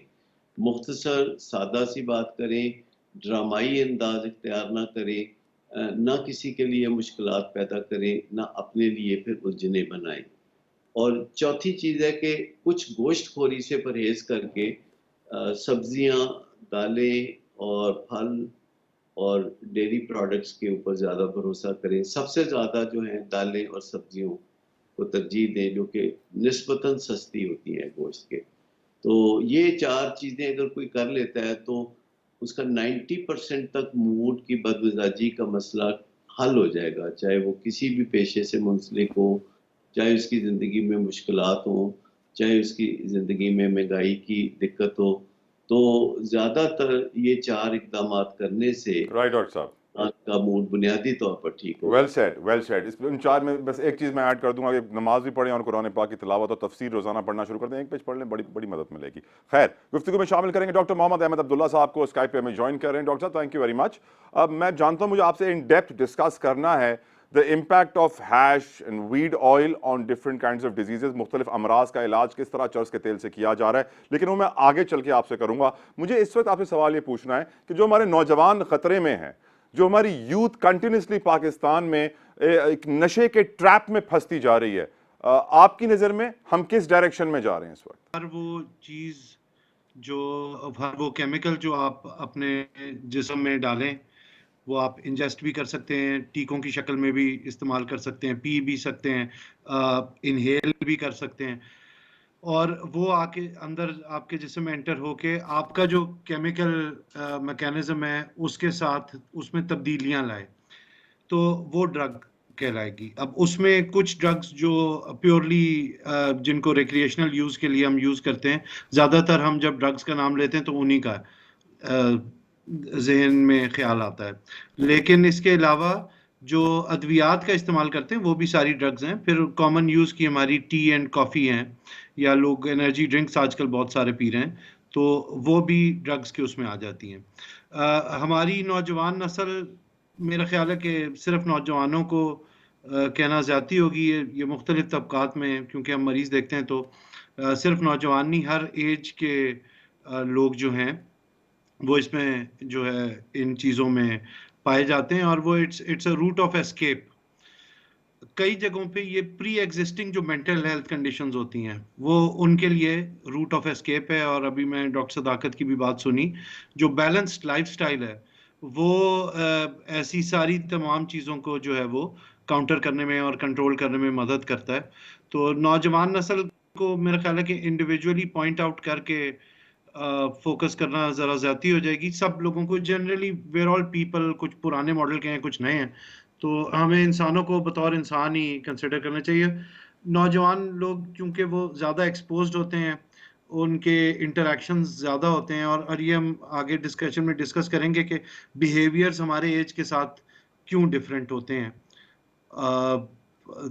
मुख्तसर सादा सी बात करें, ड्रामाई अंदाज इख्तियार ना करें, ना किसी के लिए मुश्किलात पैदा करें, ना अपने लिए फिर उलझने बनाएं। और चौथी चीज़ है कि कुछ गोश्तखोरी से परहेज करके सब्जियां, दालें और फल और डेयरी प्रोडक्ट्स के ऊपर ज़्यादा भरोसा करें। सबसे ज़्यादा जो है दालें और सब्जियों को तरजीह दें, जो कि निस्बतन सस्ती होती हैं गोश्त के। तो ये 4 चीज़ें अगर कोई कर लेता है तो उसका 90% तक मूड की बदमिजाजी का मसला हल हो जाएगा, चाहे वो किसी भी पेशे से मुंसलिक हो, चाहे उसकी ज़िंदगी में मुश्किलात हों, चाहे उसकी ज़िंदगी में महंगाई की दिक्कत हो। तो ज़्यादातर ये 4 इक़दामात करने से राइट डॉक्टर साहब, आपका मूड बुनियादी तौर पर ठीक होगा। Well said, well said. इस इन 4 में बस एक चीज़ मैं ऐड कर दूंगा कि नमाज भी पढ़ें और कुरान पाक की तिलावत और तफसीर रोज़ाना पढ़ना शुरू कर दें। एक पेज पढ़ लें, बड़ी बड़ी मदद मिलेगी। खैर, गुफ्तगू में शामिल करेंगे डॉक्टर मोहम्मद अहमद अब्दुल्ला साहब को, स्काइप पे हमें ज्वाइन कर रहे हैं। डॉक्टर साहब, थैंक यू वेरी मच। अब मैं जानता हूँ मुझे आपसे इन डेप्थ डिस्कस करना है the impact of hash and weed oil on different kinds of diseases, मुख्तलिफ अमराज का इलाज किस तरह चर्स के तेल से किया जा रहा है, लेकिन वो मैं आगे चल के आपसे करूंगा। मुझे इस वक्त आपसे सवाल ये पूछना है कि जो हमारे नौजवान खतरे में हैं, जो हमारी यूथ कंटिन्यूसली पाकिस्तान में एक नशे के ट्रैप में फंसती जा रही है, आपकी नज़र में हम किस डायरेक्शन में जा रहे हैं इस वक्त? हर वो चीज़ हर वो केमिकल जो आप अपने जिस्म में डालें, वो आप इंजेस्ट भी कर सकते हैं, टीकों की शक्ल में भी इस्तेमाल कर सकते हैं, पी भी सकते हैं, इनहेल भी कर सकते हैं, और वो आके अंदर आपके जिस्म में एंटर होके आपका जो केमिकल मैकेनिज्म है उसके साथ उसमें तब्दीलियां लाए, तो वो ड्रग कहलाएगी। अब उसमें कुछ ड्रग्स जो प्योरली जिनको रिक्रिएशनल यूज़ के लिए हम यूज़ करते हैं, ज़्यादातर हम जब ड्रग्स का नाम लेते हैं तो उन्हीं का जहन में ख्याल आता है, लेकिन इसके अलावा जो अद्वियात का इस्तेमाल करते हैं वो भी सारी ड्रग्स हैं। फिर कॉमन यूज़ की हमारी टी एंड कॉफ़ी हैं, या लोग एनर्जी ड्रिंक्स आजकल बहुत सारे पी रहे हैं, तो वो भी ड्रग्स के उसमें आ जाती हैं। हमारी नौजवान नस्ल, मेरा ख्याल है कि सिर्फ नौजवानों को कहना ज़्यादती होगी, ये मुख्तलिफ तबकात में, क्योंकि हम मरीज़ देखते हैं तो सिर्फ नौजवान नहीं, हर एज के लोग जो हैं वो इसमें जो है इन चीज़ों में पाए जाते हैं, और वो it's a route of escape. कई जगहों पे ये प्री एग्जिस्टिंग जो मेंटल हेल्थ कंडीशंस होती हैं वो उनके लिए रूट ऑफ एस्केप है। और अभी मैं डॉक्टर सदाकत की भी बात सुनी, जो बैलेंस्ड लाइफस्टाइल है वो ऐसी सारी तमाम चीज़ों को जो है वो काउंटर करने में और कंट्रोल करने में मदद करता है। तो नौजवान नस्ल को मेरा ख्याल है कि इंडिविजुअली पॉइंट आउट करके फोकस करना ज़रा ज़्यादती हो जाएगी। सब लोगों को जनरली, वेयर ऑल पीपल, कुछ पुराने मॉडल के हैं, कुछ नए हैं, तो हमें इंसानों को बतौर इंसान ही कंसिडर करना चाहिए। नौजवान लोग क्योंकि वो ज़्यादा एक्सपोज्ड होते हैं, उनके इंटरेक्शंस ज़्यादा होते हैं, और ये हम आगे डिस्कशन में डिस्कस करेंगे कि बिहेवियर्स हमारे एज के साथ क्यों डिफरेंट होते हैं।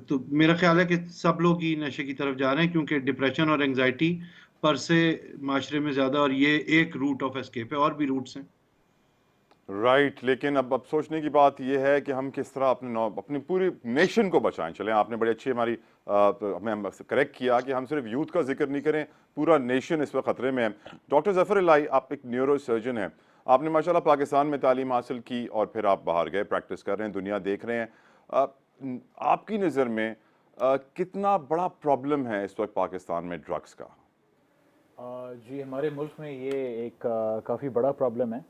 तो मेरा ख्याल है कि सब लोग ही नशे की तरफ जा रहे हैं, क्योंकि डिप्रेशन और एंजाइटी पर से माशरे में ज़्यादा, और ये एक रूट ऑफ एस्केप है, और भी रूट्स हैं। राइट, लेकिन अब सोचने की बात यह है कि हम किस तरह अपनी पूरी नेशन को बचाएं। चलें, आपने बड़ी अच्छी हमारी हमें करेक्ट किया कि हम सिर्फ यूथ का जिक्र नहीं करें, पूरा नेशन इस वक्त खतरे में है। डॉक्टर ज़फ़र इलाही, आप एक न्यूरो सर्जन हैं, आपने माशाल्लाह पाकिस्तान में तालीम हासिल की और फिर आप बाहर गए, प्रैक्टिस कर रहे हैं, दुनिया देख रहे हैं। आपकी नज़र में कितना बड़ा प्रॉब्लम है इस वक्त पाकिस्तान में ड्रग्स का? जी, हमारे मुल्क में ये एक काफ़ी बड़ा प्रॉब्लम है,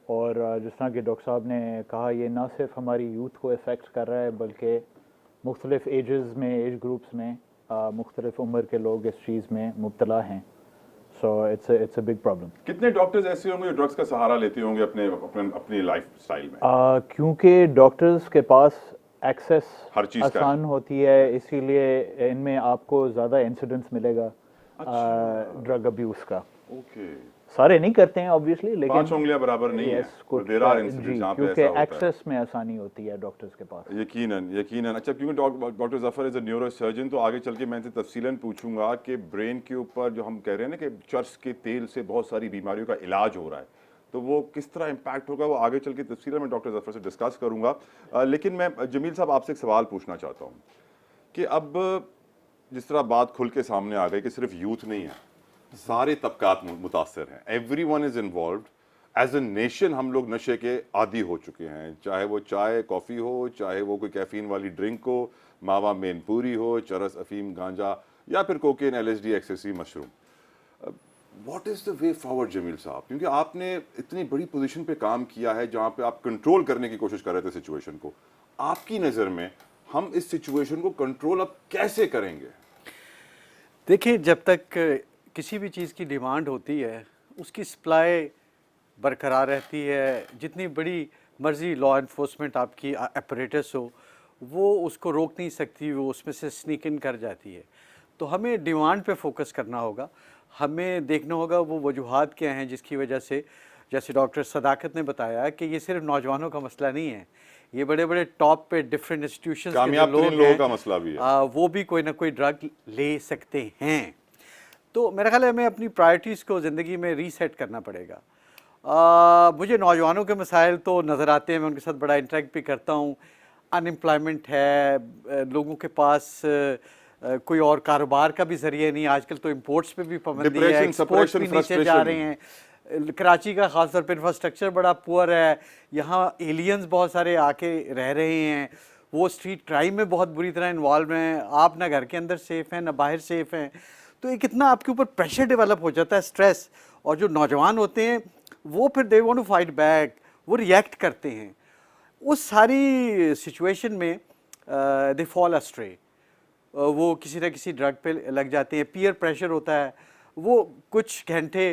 और जिस तरह कि डॉक्टर साहब ने कहा, ये ना सिर्फ हमारी यूथ को इफ़ेक्ट कर रहा है बल्कि मुख्तलिफ़ एजेस में, एज ग्रुप्स में मुख्तलिफ़ उम्र के लोग इस चीज़ में मुब्तला हैं। So it's a big problem. कितने डॉक्टर्स ऐसे होंगे जो ड्रग्स का सहारा लेते होंगे अपनी लाइफ स्टाइल में? क्योंकि डॉक्टर्स के पास एक्सेस हर चीज़ का आसान होती है, इसीलिए इनमें आपको ज़्यादा इंसिडेंट्स मिलेगा ड्रग अब्यूज़ का। ओके। सारे नहीं करते हैं ऑब्वियसली, लेकिन 5 उंगलियां बराबर नहीं है, कुछ देयर आर जी, इंसिडेंट्स जहां पे क्योंकि ऐसा होता है। एक्सेस में आसानी होती है डॉक्टर्स के पास। यकीनन यकीनन। अच्छा, क्योंकि doctor Zafar is a neuro surgeon, तो आगे चल के मैं इनसे तफसीलन पूछूंगा कि ब्रेन के ऊपर जो हम कह रहे हैं ना कि चर्च के तेल से बहुत सारी बीमारियों का इलाज हो रहा है, तो वो किस तरह इम्पैक्ट होगा वो आगे चल के तफसीलन में डॉक्टर जफर से डिस्कस करूंगा। लेकिन मैं जमील साहब आपसे एक सवाल पूछना चाहता हूँ कि अब जिस तरह बात खुल के सामने आ गई कि सिर्फ यूथ नहीं है, सारे तबकात मुतासर हैं, everyone is involved. As a nation हम लोग नशे के आदी हो चुके हैं, चाहे वो चाय कॉफ़ी हो, चाहे वो कोई कैफीन वाली ड्रिंक हो, मावा मेनपूरी हो, चरस अफीम गांजा, या फिर cocaine LSD ecstasy mushroom. What is the way forward Jameel साहब, क्योंकि आपने इतनी बड़ी पोजीशन पे काम किया है जहाँ पे आप कंट्रोल करने की कोशिश कर रहे थे सिचुएशन को, आपकी नज़र में हम इस सिचुएशन को कंट्रोल अब कैसे करेंगे? देखिए, जब तक किसी भी चीज़ की डिमांड होती है उसकी सप्लाई बरकरार रहती है। जितनी बड़ी मर्जी लॉ इन्फोर्समेंट आपकी अपरेटस हो, वो उसको रोक नहीं सकती, वो उसमें से स्नीक इन कर जाती है। तो हमें डिमांड पे फोकस करना होगा, हमें देखना होगा वो वजूहात क्या हैं जिसकी वजह से, जैसे डॉक्टर सदाकत ने बताया कि ये सिर्फ नौजवानों का मसला नहीं है, ये बड़े बड़े टॉप पे डिफरेंट इंस्टीट्यूशंस के जो लोग लोगों का हैं, मसला भी है, वो भी कोई ना कोई ड्रग ले सकते हैं। तो मेरा ख्याल है हमें अपनी प्रायोरिटीज़ को ज़िंदगी में रीसेट करना पड़ेगा। मुझे नौजवानों के मसाइल तो नज़र आते हैं, मैं उनके साथ बड़ा इंटरेक्ट भी करता हूँ। अनएम्प्लॉयमेंट है, लोगों के पास कोई और कारोबार का भी जरिए नहीं, आजकल तो इंपोर्ट्स पे भी पाबंदी है, एक्सपोर्ट्स भी नीचे जा रहे हैं। कराची का ख़ास तौर पर इंफ्रास्ट्रक्चर बड़ा पुअर है, यहाँ एलियंस बहुत सारे आके रह रहे हैं, वो स्ट्रीट क्राइम में बहुत बुरी तरह इन्वॉल्व हैं, आप ना घर के अंदर सेफ़ हैं ना बाहर सेफ़ हैं। तो ये कितना आपके ऊपर प्रेशर डेवलप हो जाता है, स्ट्रेस। और जो नौजवान होते हैं वो फिर they want to fight back, वो रिएक्ट करते हैं। उस सारी सिचुएशन में दे फॉल अस्ट्रे, वो किसी न किसी ड्रग पे लग जाते हैं। पीयर प्रेशर होता है, वो कुछ घंटे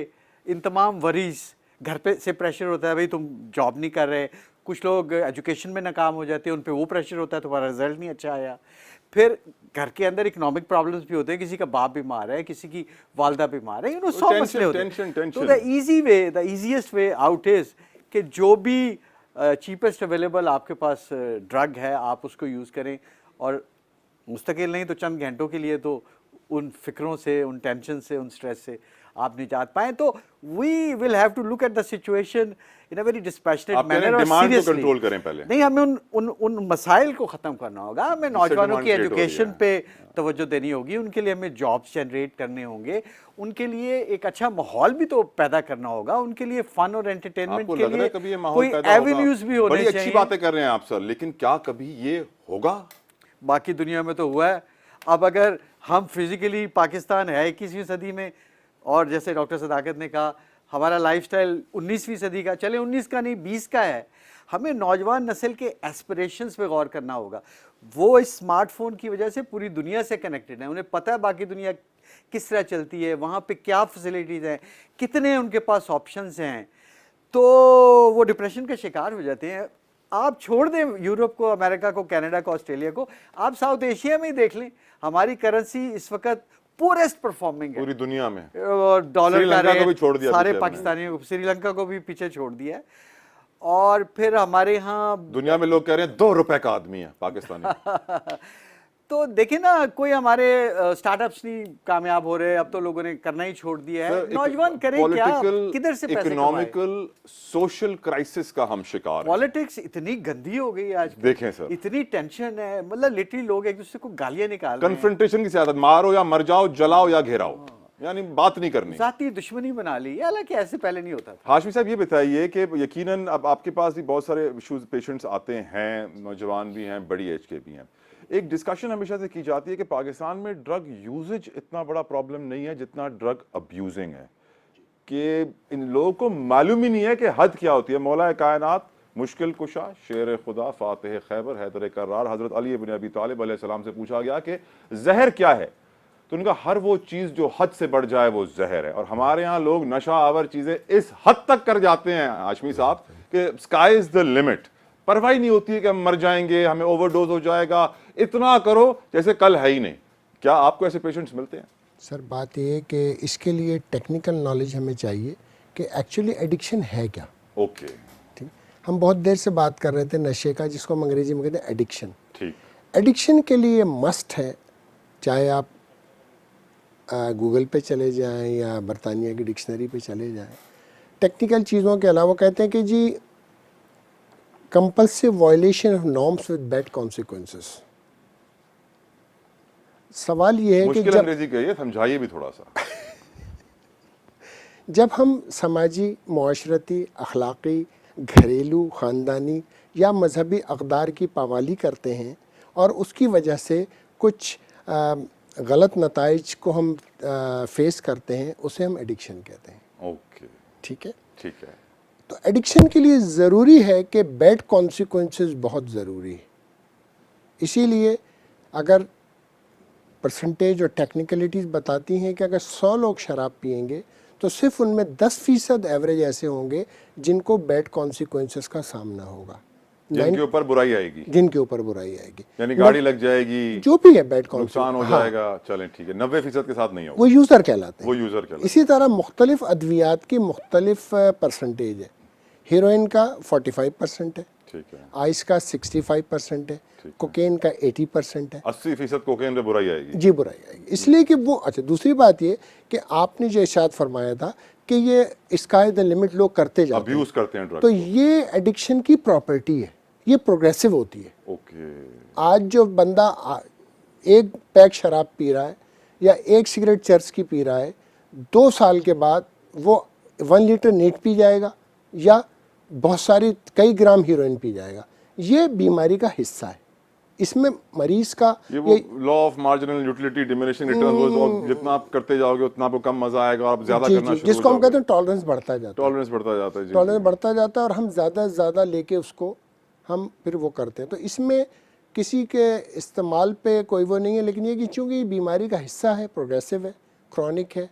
इन तमाम वरीज, घर पे से प्रेशर होता है, भाई तुम जॉब नहीं कर रहे, कुछ लोग एजुकेशन में नाकाम हो जाते हैं, उन पे वो प्रेशर होता है, तुम्हारा रिजल्ट नहीं अच्छा आया। फिर घर के अंदर इकोनॉमिक प्रॉब्लम्स भी होते हैं, किसी का बाप बीमार है, किसी की वालदा बीमार है, 100 मसले होते हैं। तो the easy way, the easiest way out is कि जो भी चीपेस्ट अवेलेबल आपके पास ड्रग है आप उसको यूज़ करें, और मुस्तकिल नहीं तो चंद घंटों के लिए तो उन फिक्रों से, उन टेंशन से, उन स्ट्रेस से आप निजात पाएं। तो we will have to look at the situation in a very dispassionate manner और सीरियसली। कंट्रोल करें पहले, नहीं, हमें उन मसाइल को ख़त्म करना होगा। हमें नौजवानों की एजुकेशन पे तवज्जो देनी होगी, उनके लिए हमें जॉब्स जनरेट करने होंगे, उनके लिए एक अच्छा माहौल भी तो पैदा करना होगा, उनके लिए फन और एंटरटेनमेंट के लिए कोई एवेन्यूज भी होने चाहिए। अच्छी बातें कर रहे हैं आप सर, लेकिन क्या कभी ये होगा? बाकी दुनिया में तो हुआ है। अब अगर हम फिजिकली, पाकिस्तान है 21वीं सदी में, और जैसे डॉक्टर सदाकत ने कहा हमारा लाइफस्टाइल 19वीं सदी का, चले 19 का नहीं 20 का है, हमें नौजवान नस्ल के एस्पिरेशंस पे गौर करना होगा। वो इस स्मार्टफोन की वजह से पूरी दुनिया से कनेक्टेड है, उन्हें पता है बाकी दुनिया किस तरह चलती है, वहाँ पे क्या फैसिलिटीज़ हैं, कितने उनके पास ऑप्शंस हैं, तो वो डिप्रेशन का शिकार हो जाते हैं। आप छोड़ दें यूरोप को, अमेरिका को, कनाडा को, ऑस्ट्रेलिया को, आप साउथ एशिया में ही देख लें, हमारी करेंसी इस वक्त पूरेस्ट परफॉर्मिंग है पूरी दुनिया में, और डॉलर का को भी छोड़ दिया, सारे पाकिस्तानियों को, श्रीलंका को भी पीछे छोड़ दिया है। और फिर हमारे यहाँ दुनिया में लोग कह रहे हैं 2 रुपए का आदमी है पाकिस्तानी। तो देखिए ना, कोई हमारे स्टार्टअप्स नहीं कामयाब हो रहे, अब तो लोगों ने करना ही छोड़ दिया है। नौजवान करें क्या, किधर से पैसे कमाएं? इकोनॉमिकल सोशल क्राइसिस का हम शिकार हैं। पॉलिटिक्स इतनी गंदी हो गई आज, देखें सर, इतनी टेंशन है, मतलब लिटरली लोग एक दूसरे को गालियां निकाल रहे हैं। कन्फ्रंटेशन की सियासत, मारो या मर जाओ, जलाओ या घेराओ, यानी बात नहीं करनी, जाती दुश्मनी बना ली, हालांकि ऐसे पहले नहीं होता था। हाशमी साहब ये बताइए कि यकीनन अब आपके पास भी बहुत सारे इश्यूज, पेशेंट्स आते हैं, नौजवान भी हैं, बड़ी एज के भी हैं। एक डिस्कशन हमेशा से की जाती है कि पाकिस्तान में ड्रग यूजेज इतना बड़ा प्रॉब्लम नहीं है जितना ड्रग अब्यूजिंग है, कि इन लोगों को मालूम ही नहीं है कि हद क्या होती है। मौला कायनात, मुश्किल कुशा, शेर खुदा, फातिह खैबर, हैदर कर्रार, हजरत अली इब्न अबी तालिब अलैहिस्सलाम से पूछा गया कि जहर क्या है, तो उनका हर वो चीज़ जो हद से बढ़ जाए वो जहर है। और हमारे यहाँ लोग नशा आवर चीज़ें इस हद तक कर जाते हैं हाशमी साहब कि स्काई इज द लिमिट, परवाही नहीं होती है कि हम मर जाएंगे, हमें ओवरडोज हो जाएगा, इतना करो जैसे कल है ही नहीं। क्या आपको ऐसे पेशेंट्स मिलते हैं? सर बात ये है कि इसके लिए टेक्निकल नॉलेज हमें चाहिए कि एक्चुअली एडिक्शन है क्या। ओके, ठीक, हम बहुत देर से बात कर रहे थे नशे का, जिसको हम अंग्रेजी में कहते हैं एडिक्शन। ठीक, एडिक्शन के लिए मस्ट है, चाहे आप गूगल पे चले जाएं या बरतानिया की डिक्शनरी पे चले जाएं, टेक्निकल चीज़ों के अलावा कहते हैं कि जी compulsive violation of norms with bad consequences. सवाल ये है कि मुश्किल जब अंग्रेजी कहिए, समझाइए भी थोड़ा सा। जब हम समाजी, माशरती, अखलाक़ी, घरेलू, ख़ानदानी या मजहबी अक़दार की पामाली करते हैं और उसकी वजह से कुछ गलत नताइज को हम फेस करते हैं, उसे हम एडिक्शन कहते हैं। ओके, ठीक है। ठीक है। तो एडिक्शन के लिए ज़रूरी है कि बैड कॉन्सिक्वेंसेस बहुत ज़रूरी है। इसीलिए अगर परसेंटेज और टेक्निकलिटीज़ बताती हैं कि अगर 100 लोग शराब पिएंगे तो सिर्फ उनमें 10% एवरेज ऐसे होंगे जिनको बैड कॉन्सिक्वेंसेस का सामना होगा, जिनके ऊपर बुराई आएगी, जिनके ऊपर बुराई आएगी, यानी गाड़ी लग जाएगी, जो भी है बैड नुकसान हो जाएगा। चलें ठीक है, 90% के साथ नहीं होगा, वो यूज़र कहलाते हैं। वो यूजर कहलाते इसी तरह मुख्तलिफ अद्वियात की मुख्तलिफ परसेंटेज है। हीरोइन का 45% है, ठीक है, आइस का 65% है, कोकेन का 80% है। 80% कोकेन पे बुराई आएगी। जी बुराई आएगी, इसलिए कि वो अच्छा। दूसरी बात ये कि आपने जो इरशाद फरमाया था कि ये स्काई द लिमिट लोग करते जाते हैं, अब्यूज करते हैं ड्रग्स तो ये एडिक्शन की प्रॉपर्टी है, ये प्रोग्रेसिव होती है। ओके, आज जो बंदा एक पैक शराब पी रहा है या एक सिगरेट चर्च की पी रहा है, 2 साल के बाद वो 1 लीटर नीट पी जाएगा या बहुत सारी कई ग्राम हीरोइन पी जाएगा। ये बीमारी का हिस्सा है। इसमें मरीज का ये वो law of marginal utility diminishing returns, वो जितना आप करते जाओगे उतना आपको कम मजा आएगा और आप ज्यादा जी, करना जी, शुरू जिसको हो हम कहते जाओगे। हैं टॉलरेंस बढ़ता जाता है। टॉलरेंस बढ़ता जाता है जी, टॉलरेंस बढ़ता जाता है और हम ज़्यादा से ज़्यादा लेके उसको हम फिर वो करते हैं। तो इसमें किसी के इस्तेमाल पे कोई वो नहीं है, लेकिन ये कि चूँकि ये बीमारी का हिस्सा है, प्रोग्रेसिव है, क्रॉनिक है।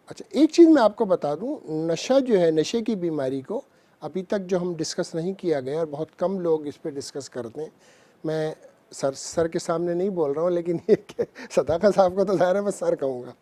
अच्छा, एक चीज़ मैं आपको बता दूँ, नशा जो है, नशे की बीमारी को अभी तक जो हम डिस्कस नहीं किया गया और बहुत कम लोग इस पर डिस्कस करते हैं। मैं सर के सामने नहीं बोल रहा हूँ, लेकिन ये कि सदाकत साहब को तो ज़ाहिर है मैं सर कहूँगा।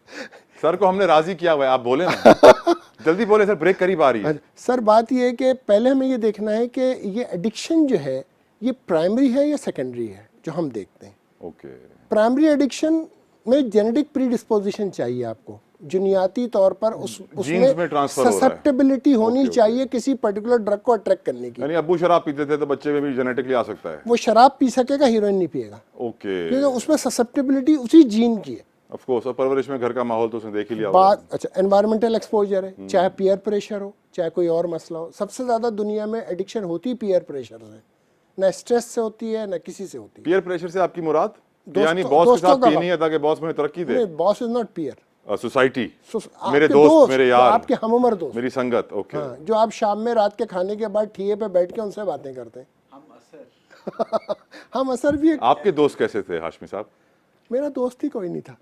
सर को हमने राजी किया हुआ है, आप बोले ना। जल्दी बोले सर, ब्रेक करीब आ रही है। सर बात ये है कि पहले हमें ये देखना है कि ये एडिक्शन जो है ये प्राइमरी है या सेकेंडरी है, जो हम देखते हैं। ओके, प्राइमरी एडिक्शन में जेनेटिक प्रीडिस्पोजिशन चाहिए आपको, जुनियाती तौर पर जीन्स में ट्रांसफर हो रहा है। ससेप्टेबिलिटी होनी ओके, ओके। चाहिए किसी पर्टिकुलर ड्रग को अट्रैक्ट करने की। यानी अब्बू शराब पीते थे तो बच्चे में भी जेनेटिकली आ सकता है। वो शराब पी सकेगा, हीरोइन नहीं पिएगा, ओके, क्योंकि उसमें ससेप्टेबिलिटी उसी जीन की है। ऑफ कोर्स, और परवरिश में घर का माहौल तो उसने देख ही लिया होगा। बात अच्छा एनवायरमेंटल एक्सपोजर है, चाहे पीयर प्रेशर हो, चाहे कोई और मसला हो। सबसे ज़्यादा दुनिया में एडिक्शन होती पीयर प्रेशर से, ना स्ट्रेस से होती है ना किसी से होती है। पीयर प्रेशर से आपकी मुराद दोस्तों- यानी बॉस के दोस्तों साथ का पीनी है ताकि बॉस मुझे तरक्की दे। Boss is not peer, society, आपके मेरे दोस्त, मेरे जो यार, आपके हमउम्र दोस्त, मेरी संगत। ओके, हाँ, जो आप शाम में रात के खाने के बाद ठिये पे बैठ के उनसे बातें करते हैं। हम असर भी आपके दोस्त कैसे थे हाशमी साहब? मेरा दोस्त ही कोई नहीं था।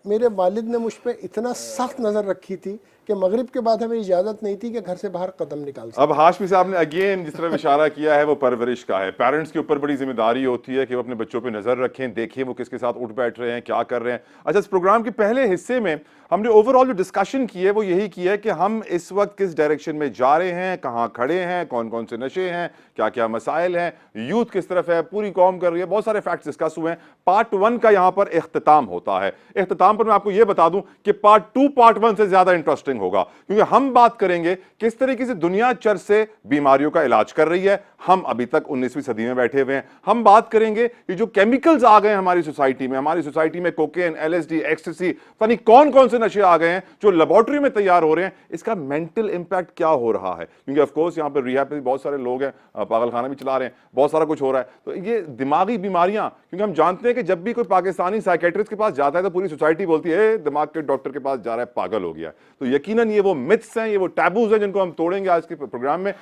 मेरे वालिद ने मुझ पे इतना सख्त नज़र रखी थी कि मगरिब के बाद हमें इजाज़त नहीं थी कि घर से बाहर कदम निकाल सकें। अब हाशमी साहब ने अगेन जिस तरह इशारा किया है वो परवरिश का है। पेरेंट्स के ऊपर बड़ी जिम्मेदारी होती है कि वो अपने बच्चों पे नजर रखें, देखें वो किसके साथ उठ बैठ रहे हैं, क्या कर रहे हैं। अच्छा, इस प्रोग्राम के पहले हिस्से में हमने ओवरऑल जो डिस्कशन की है वो यही की है कि हम इस वक्त किस डायरेक्शन में जा रहे हैं, कहाँ खड़े हैं, कौन कौन से नशे हैं, क्या क्या मसाइल हैं, यूथ किस तरफ है, पूरी कौम कर रही है, बहुत सारे फैक्ट्स डिस्कस हुए हैं। पार्ट 1 का यहाँ पर इख्तिताम होता है। इख्तिताम पर मैं आपको ये बता दूं कि पार्ट 2 पार्ट 1 से ज्यादा इंटरेस्टिंग होगा, क्योंकि हम बात करेंगे किस तरीके से दुनिया चर से बीमारियों का इलाज कर रही है। हम अभी तक 19वीं सदी में बैठे हुए हैं। हम बात करेंगे कि जो केमिकल्स आ गए हमारी सोसाइटी में कोकेन, LSD, एक्सटेसी, पता नहीं कौन कौन से नशे आ गए हैं जो लेबोरेटरी में तैयार हो रहे हैं, इसका मेंटल इंपैक्ट क्या हो रहा है। क्योंकि ऑफ कोर्स यहाँ पर रिहैब पे बहुत सारे लोग हैं, पागल खाना भी चला रहे हैं, बहुत सारा कुछ हो रहा है। तो ये दिमागी बीमारियां, क्योंकि हम जानते हैं कि जब भी कोई पाकिस्तानी साइकेट्रिस्ट के पास जाता है तो पूरी सोसाइटी बोलती है दिमाग के डॉक्टर के पास जा रहा है, पागल हो गया है। तो यकीनन ये वो मिथ्स हैं, ये वो टैबूज हैं जिनको हम तोड़ेंगे आज के प्रोग्राम में।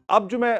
अब जो मैं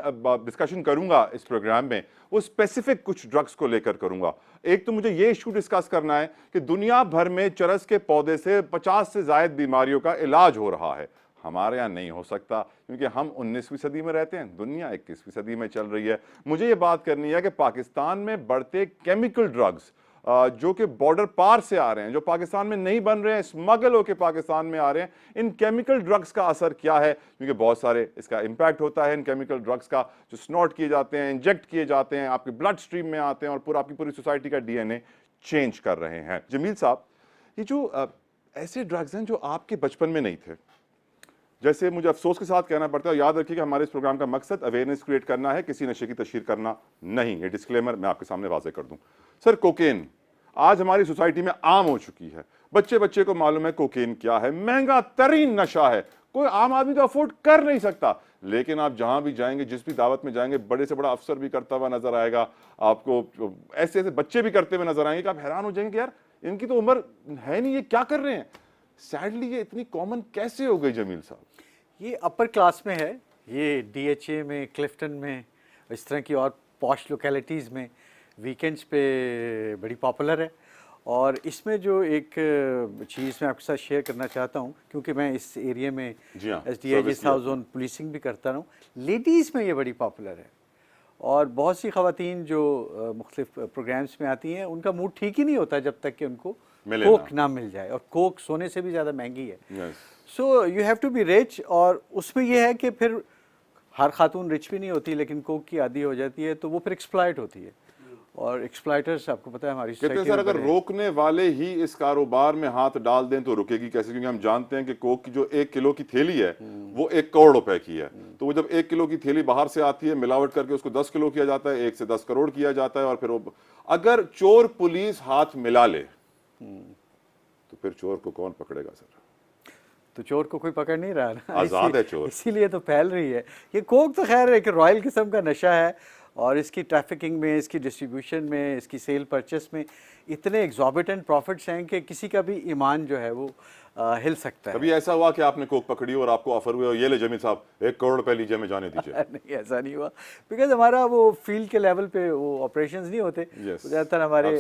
डिस्कशन करूंगा इस प्रोग्राम में वो स्पेसिफिक कुछ ड्रग्स को लेकर करूंगा। एक तो मुझे ये इशू डिस्कस करना है कि दुनिया भर में चरस के पौधे से 50 से ज्यादा बीमारियों का इलाज हो रहा है। हमारे यहाँ नहीं हो सकता, क्योंकि हम 19वीं सदी में रहते हैं, दुनिया 21वीं सदी में चल रही है। मुझे ये बात करनी है कि पाकिस्तान में बढ़ते केमिकल ड्रग्स जो कि बॉर्डर पार से आ रहे हैं, जो पाकिस्तान में नहीं बन रहे हैं, स्मगल होकर पाकिस्तान में आ रहे हैं, इन केमिकल ड्रग्स का असर क्या है? क्योंकि बहुत सारे इसका इम्पैक्ट होता है इन केमिकल ड्रग्स का, जो स्नॉट किए जाते हैं, इंजेक्ट किए जाते हैं, आपके ब्लड स्ट्रीम में आते हैं और पूरा आपकी पूरी सोसाइटी का डीएनए चेंज कर रहे हैं। जमील साहब, ये जो ऐसे ड्रग्स हैं जो आपके बचपन में नहीं थे, जैसे मुझे अफसोस के साथ कहना पड़ता है, याद रखिए कि हमारे इस प्रोग्राम का मकसद अवेयरनेस क्रिएट करना है, किसी नशे की तशहीर करना नहीं। ये डिस्क्लेमर मैं आपके सामने वाज़ेह कर दूं। सर, कोकेन आज हमारी सोसाइटी में आम हो चुकी है, बच्चे बच्चे को मालूम है कोकेन क्या है, महंगा तरीन नशा है, कोई आम आदमी तो अफोर्ड कर नहीं सकता। लेकिन आप जहां भी जाएंगे, जिस भी दावत में जाएंगे, बड़े से बड़ा अफसर भी करता हुआ नजर आएगा, आपको ऐसे ऐसे बच्चे भी करते हुए नजर आएंगे कि आप हैरान हो जाएंगे कि यार इनकी तो उम्र है नहीं, ये क्या कर रहे हैं। सैडली ये इतनी कॉमन कैसे हो गई जमील साहब? ये अपर क्लास में है, ये डीएचए में, क्लिफ्टन में, इस तरह की और पॉश लोकेलिटीज़ में वीकेंड्स पे बड़ी पॉपुलर है। और इसमें जो एक चीज़ मैं आपके साथ शेयर करना चाहता हूँ, क्योंकि मैं इस एरिया में SDIG साउथ जोन पुलिसिंग भी करता रहा हूँ, लेडीज़ में ये बड़ी पॉपुलर है। और बहुत सी ख़वातीन जो मुख्तलिफ प्रोग्राम्स में आती हैं, उनका मूड ठीक ही नहीं होता जब तक कि उनको कोक ना मिल जाए, और कोक सोने से भी ज़्यादा महंगी है। So you have to be rich, और उसमें यह है कि फिर हर खातून रिच भी नहीं होती, लेकिन कोक की आदी हो जाती है, तो वो फिर एक्सप्लॉइट होती है। और एक्सप्लॉइटर्स, आपको पता है हमारी कहते हैं सर, अगर रोकने वाले ही इस कारोबार में हाथ डाल दें तो रुकेगी कैसे? क्योंकि हम जानते हैं कि कोक की जो 1 किलो की थैली है वो 1 करोड़ रुपए की है। तो वो जब 1 किलो की थैली बाहर से आती है, मिलावट करके उसको 10 किलो किया जाता है, 1 से 10 करोड़ किया जाता है। और फिर वो, अगर चोर पुलिस हाथ मिला ले तो फिर चोर को कौन पकड़ेगा सर? तो चोर को कोई पकड़ नहीं रहा ना, आजाद है चोर, इसीलिए तो फैल रही है। ये कोक तो खैर एक रॉयल किस्म का नशा है, और इसकी ट्रैफिकिंग में, इसकी डिस्ट्रीब्यूशन में, इसकी सेल परचेस में इतने एग्जॉर्बिटेंट प्रॉफिट्स हैं कि किसी का भी ईमान जो है वो हिल सकता है। कभी ऐसा हुआ कि आपने कोक पकड़ी और आपको ऑफर हुआ, ये ले जमील साहब 1 करोड़ रुपए लीजिए, हमें जाने दीजिए? नहीं, ऐसा नहीं हुआ, बिकॉज हमारा वो फील्ड के लेवल पे वो ऑपरेशंस नहीं होते। ज़्यादातर हमारे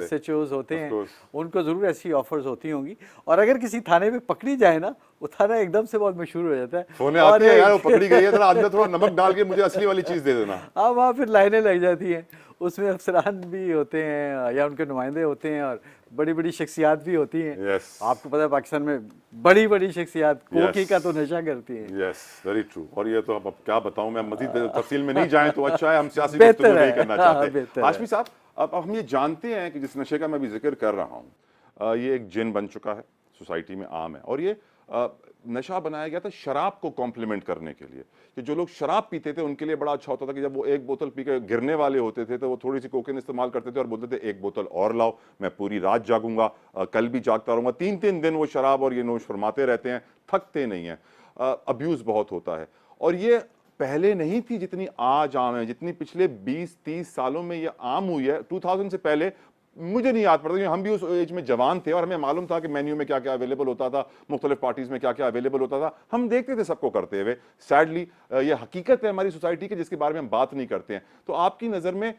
SHOs होते हैं, उनको ज़रूर ऐसी ऑफर्स होती होंगी। और अगर किसी थाने में पकड़ी जाए ना, वो थाना एकदम से बहुत मशहूर हो जाता है। फोन आती है, यार वो पकड़ी गई है, अंदर थोड़ा नमक डाल के मुझे असली वाली चीज़ दे देना। हाँ, वहाँ फिर लाइनें लग जाती हैं, उसमें अफसरान भी होते हैं या उनके नुमाइंदे होते हैं, और बड़ी बड़ी शख्सियात भी होती हैं। आपको पता है पाकिस्तान में बड़ी बड़ी शख्सियात कोकी का तो नशा करती हैं। Yes, very true. और ये तो अब क्या बताऊं मैं, मजीद तफसील में नहीं जाएं तो अच्छा है, हम सियासी गुफ्तगू नहीं करना चाहते। हाशमी साहब, अब हम ये जानते हैं कि जिस नशे का मैं भी जिक्र कर रहा हूँ, ये एक जिन बन चुका है, सोसाइटी में आम है। और ये नशा बनाया गया था शराब को कॉम्प्लीमेंट करने के लिए, कि जो लोग शराब पीते थे उनके लिए बड़ा अच्छा होता था कि जब वो 1 बोतल पी के गिरने वाले होते थे तो वो थोड़ी सी कोकेन इस्तेमाल करते थे और बोलते थे 1 बोतल और लाओ, मैं पूरी रात जागूंगा, कल भी जागता रहूंगा। 3-3 दिन वो शराब और ये नोश फरमाते रहते हैं, थकते नहीं हैं। अब्यूज़ बहुत होता है, और ये पहले नहीं थी जितनी आज आम है, जितनी पिछले 20-30 सालों में ये आम हुई है। 2000 से पहले मुझे नहीं याद पड़ता, क्योंकि हम भी उस एज में जवान थे और हमें मालूम था कि मेन्यू में क्या क्या अवेलेबल होता था, मुख्तलिफ पार्टीज में क्या क्या अवेलेबल होता था, हम देखते थे सबको करते हुए। सैडली ये हकीकत है हमारी सोसाइटी की, जिसके बारे में हम बात नहीं करते हैं। तो आपकी नज़र में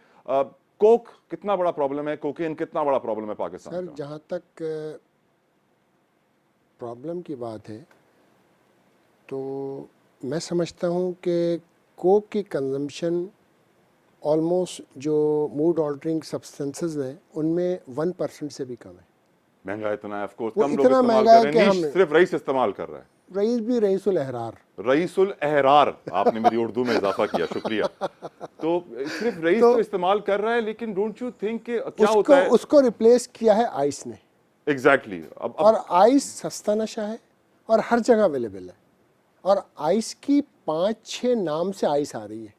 कोक कितना बड़ा प्रॉब्लम है, कोकेन कितना बड़ा प्रॉब्लम है पाकिस्तान सर? जहाँ तक प्रॉब्लम की बात है तो मैं समझता हूँ कि कोक की कंजम्पशन ऑलमोस्ट जो मूड ऑल्टरिंग सब्सटेंसेस हैं उनमें 1% से भी कम है। महंगा इतना है, ऑफ कोर्स वो कम लोग इतना इस्तेमाल महंगा कर है रहे हैं, कि हम सिर्फ रईस इस्तेमाल कर रहा है। रईस भी रईसुल अहरार, रईसुल अहरार, आपने मेरी उर्दू में इजाफा किया, शुक्रिया। तो सिर्फ रईस तो इस्तेमाल कर रहा है, लेकिन डोंट यू थिंक कि क्या होता है, उसको रिप्लेस किया है आइस ने। एग्जैक्टली। और आइस सस्ता नशा है और हर जगह अवेलेबल है, और आइस की 5-6 नाम से आइस आ रही है,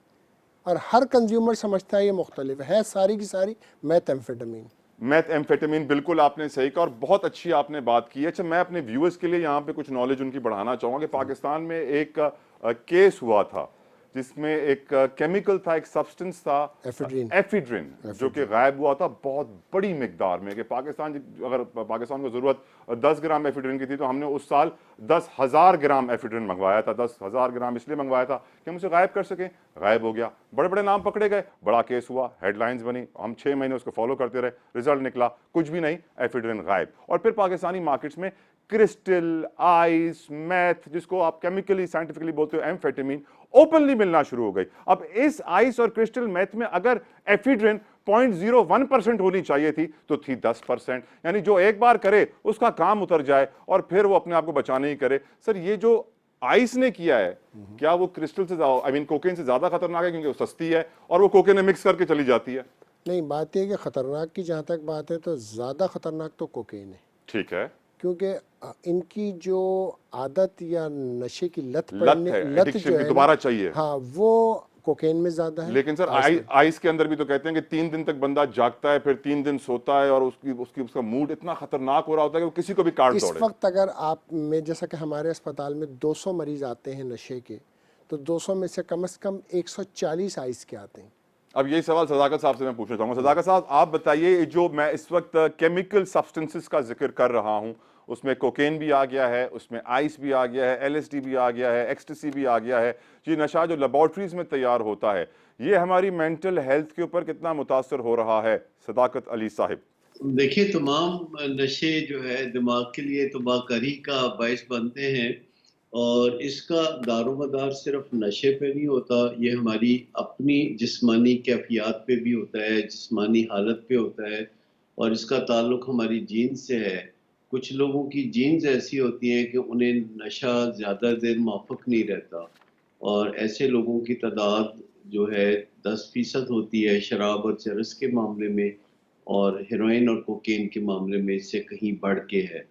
और हर कंज्यूमर समझता है ये मुख्तलिफ है सारी की सारी मैथएम्फेटामीन। मैथएम्फेटामीन, बिल्कुल आपने सही कहा और बहुत अच्छी आपने बात की है। अच्छा, मैं अपने व्यूअर्स के लिए यहाँ पे कुछ नॉलेज उनकी बढ़ाना चाहूँगा कि पाकिस्तान में एक केस हुआ था जिसमें एक केमिकल था, एक सब्सटेंस था एफिड्रिन, जो कि गायब हुआ था बहुत बड़ी मिकदार में। कि अगर पाकिस्तान को ज़रूरत 10 ग्राम एफिड्रिन की थी तो हमने उस साल 10,000 ग्राम एफिड्रिन मंगवाया था। 10,000 ग्राम इसलिए मंगवाया था कि हम उसे गायब कर सकें। गायब हो गया, बड़े बड़े नाम पकड़े गए, बड़ा केस हुआ, हेडलाइंस बनी, हम 6 महीने उसको फॉलो करते रहे, रिजल्ट निकला कुछ भी नहीं, एफिड्रिन गायब। और फिर पाकिस्तानी मार्केट्स में क्रिस्टल, आइस, मैथ, जिसको आप केमिकली साइंटिफिकली बोलते हो एम्फेटामिन, ओपनली मिलना शुरू हो गई। अब इस आइस और क्रिस्टल मैथ में अगर एफिड्रिन 0.01% होनी चाहिए थी तो थी 10%। यानी जो एक बार करे उसका काम उतर जाए और फिर वो अपने आप को बचाने ही करे। सर ये जो आइस ने किया है, क्या वो क्रिस्टल से आई मीन कोकेन से ज्यादा खतरनाक है, क्योंकि वो सस्ती है और वो कोकेन में मिक्स करके चली जाती है? नहीं, बात यह है कि ख़तरनाक की जहाँ तक बात है तो ज़्यादा ख़तरनाक तो कोकेन है, ठीक है, क्योंकि इनकी जो आदत या नशे की लत लत पड़ने है, लत एडिक्शन जो की है दोबारा ना, चाहिए। हाँ, वो कोकेन में ज़्यादा है। लेकिन सर आइस के अंदर भी तो कहते हैं कि 3 दिन तक बंदा जागता है, फिर 3 दिन सोता है और उसका मूड इतना खतरनाक हो रहा होता है कि वो किसी को भी काट इस दौड़े। वक्त अगर आप में, जैसा कि हमारे अस्पताल में 200 मरीज आते हैं नशे के, तो 200 में से कम 140 आइस के आते हैं। अब यही सवाल सदाकत साहब से मैं पूछना चाहूंगा। सदाकत साहब, आप बताइए, जो मैं इस वक्त केमिकल सब्सटेंसेस का जिक्र कर रहा हूं, उसमें कोकेन भी आ गया है, उसमें आइस भी आ गया है, एलएसडी भी आ गया है, एक्सटेसी भी आ गया है, ये नशा जो लेबोरेटरीज में तैयार होता है, ये हमारी मेंटल हेल्थ के ऊपर कितना मुतासर हो रहा है? सदाकत अली साहिब। देखिए, तमाम नशे जो है दिमाग के लिए तबाहकारी का बायस बनते हैं, और इसका दारोमदार सिर्फ नशे पे नहीं होता, ये हमारी अपनी जिस्मानी कैफियत पे भी होता है, जिस्मानी हालत पे होता है, और इसका ताल्लुक हमारी जीन से है। कुछ लोगों की जीन्स ऐसी होती हैं कि उन्हें नशा ज़्यादा देर माफक नहीं रहता, और ऐसे लोगों की तादाद जो है 10% होती है शराब और चरस के मामले में, और हेरोइन और कोकेन के मामले में इससे कहीं बढ़ के है।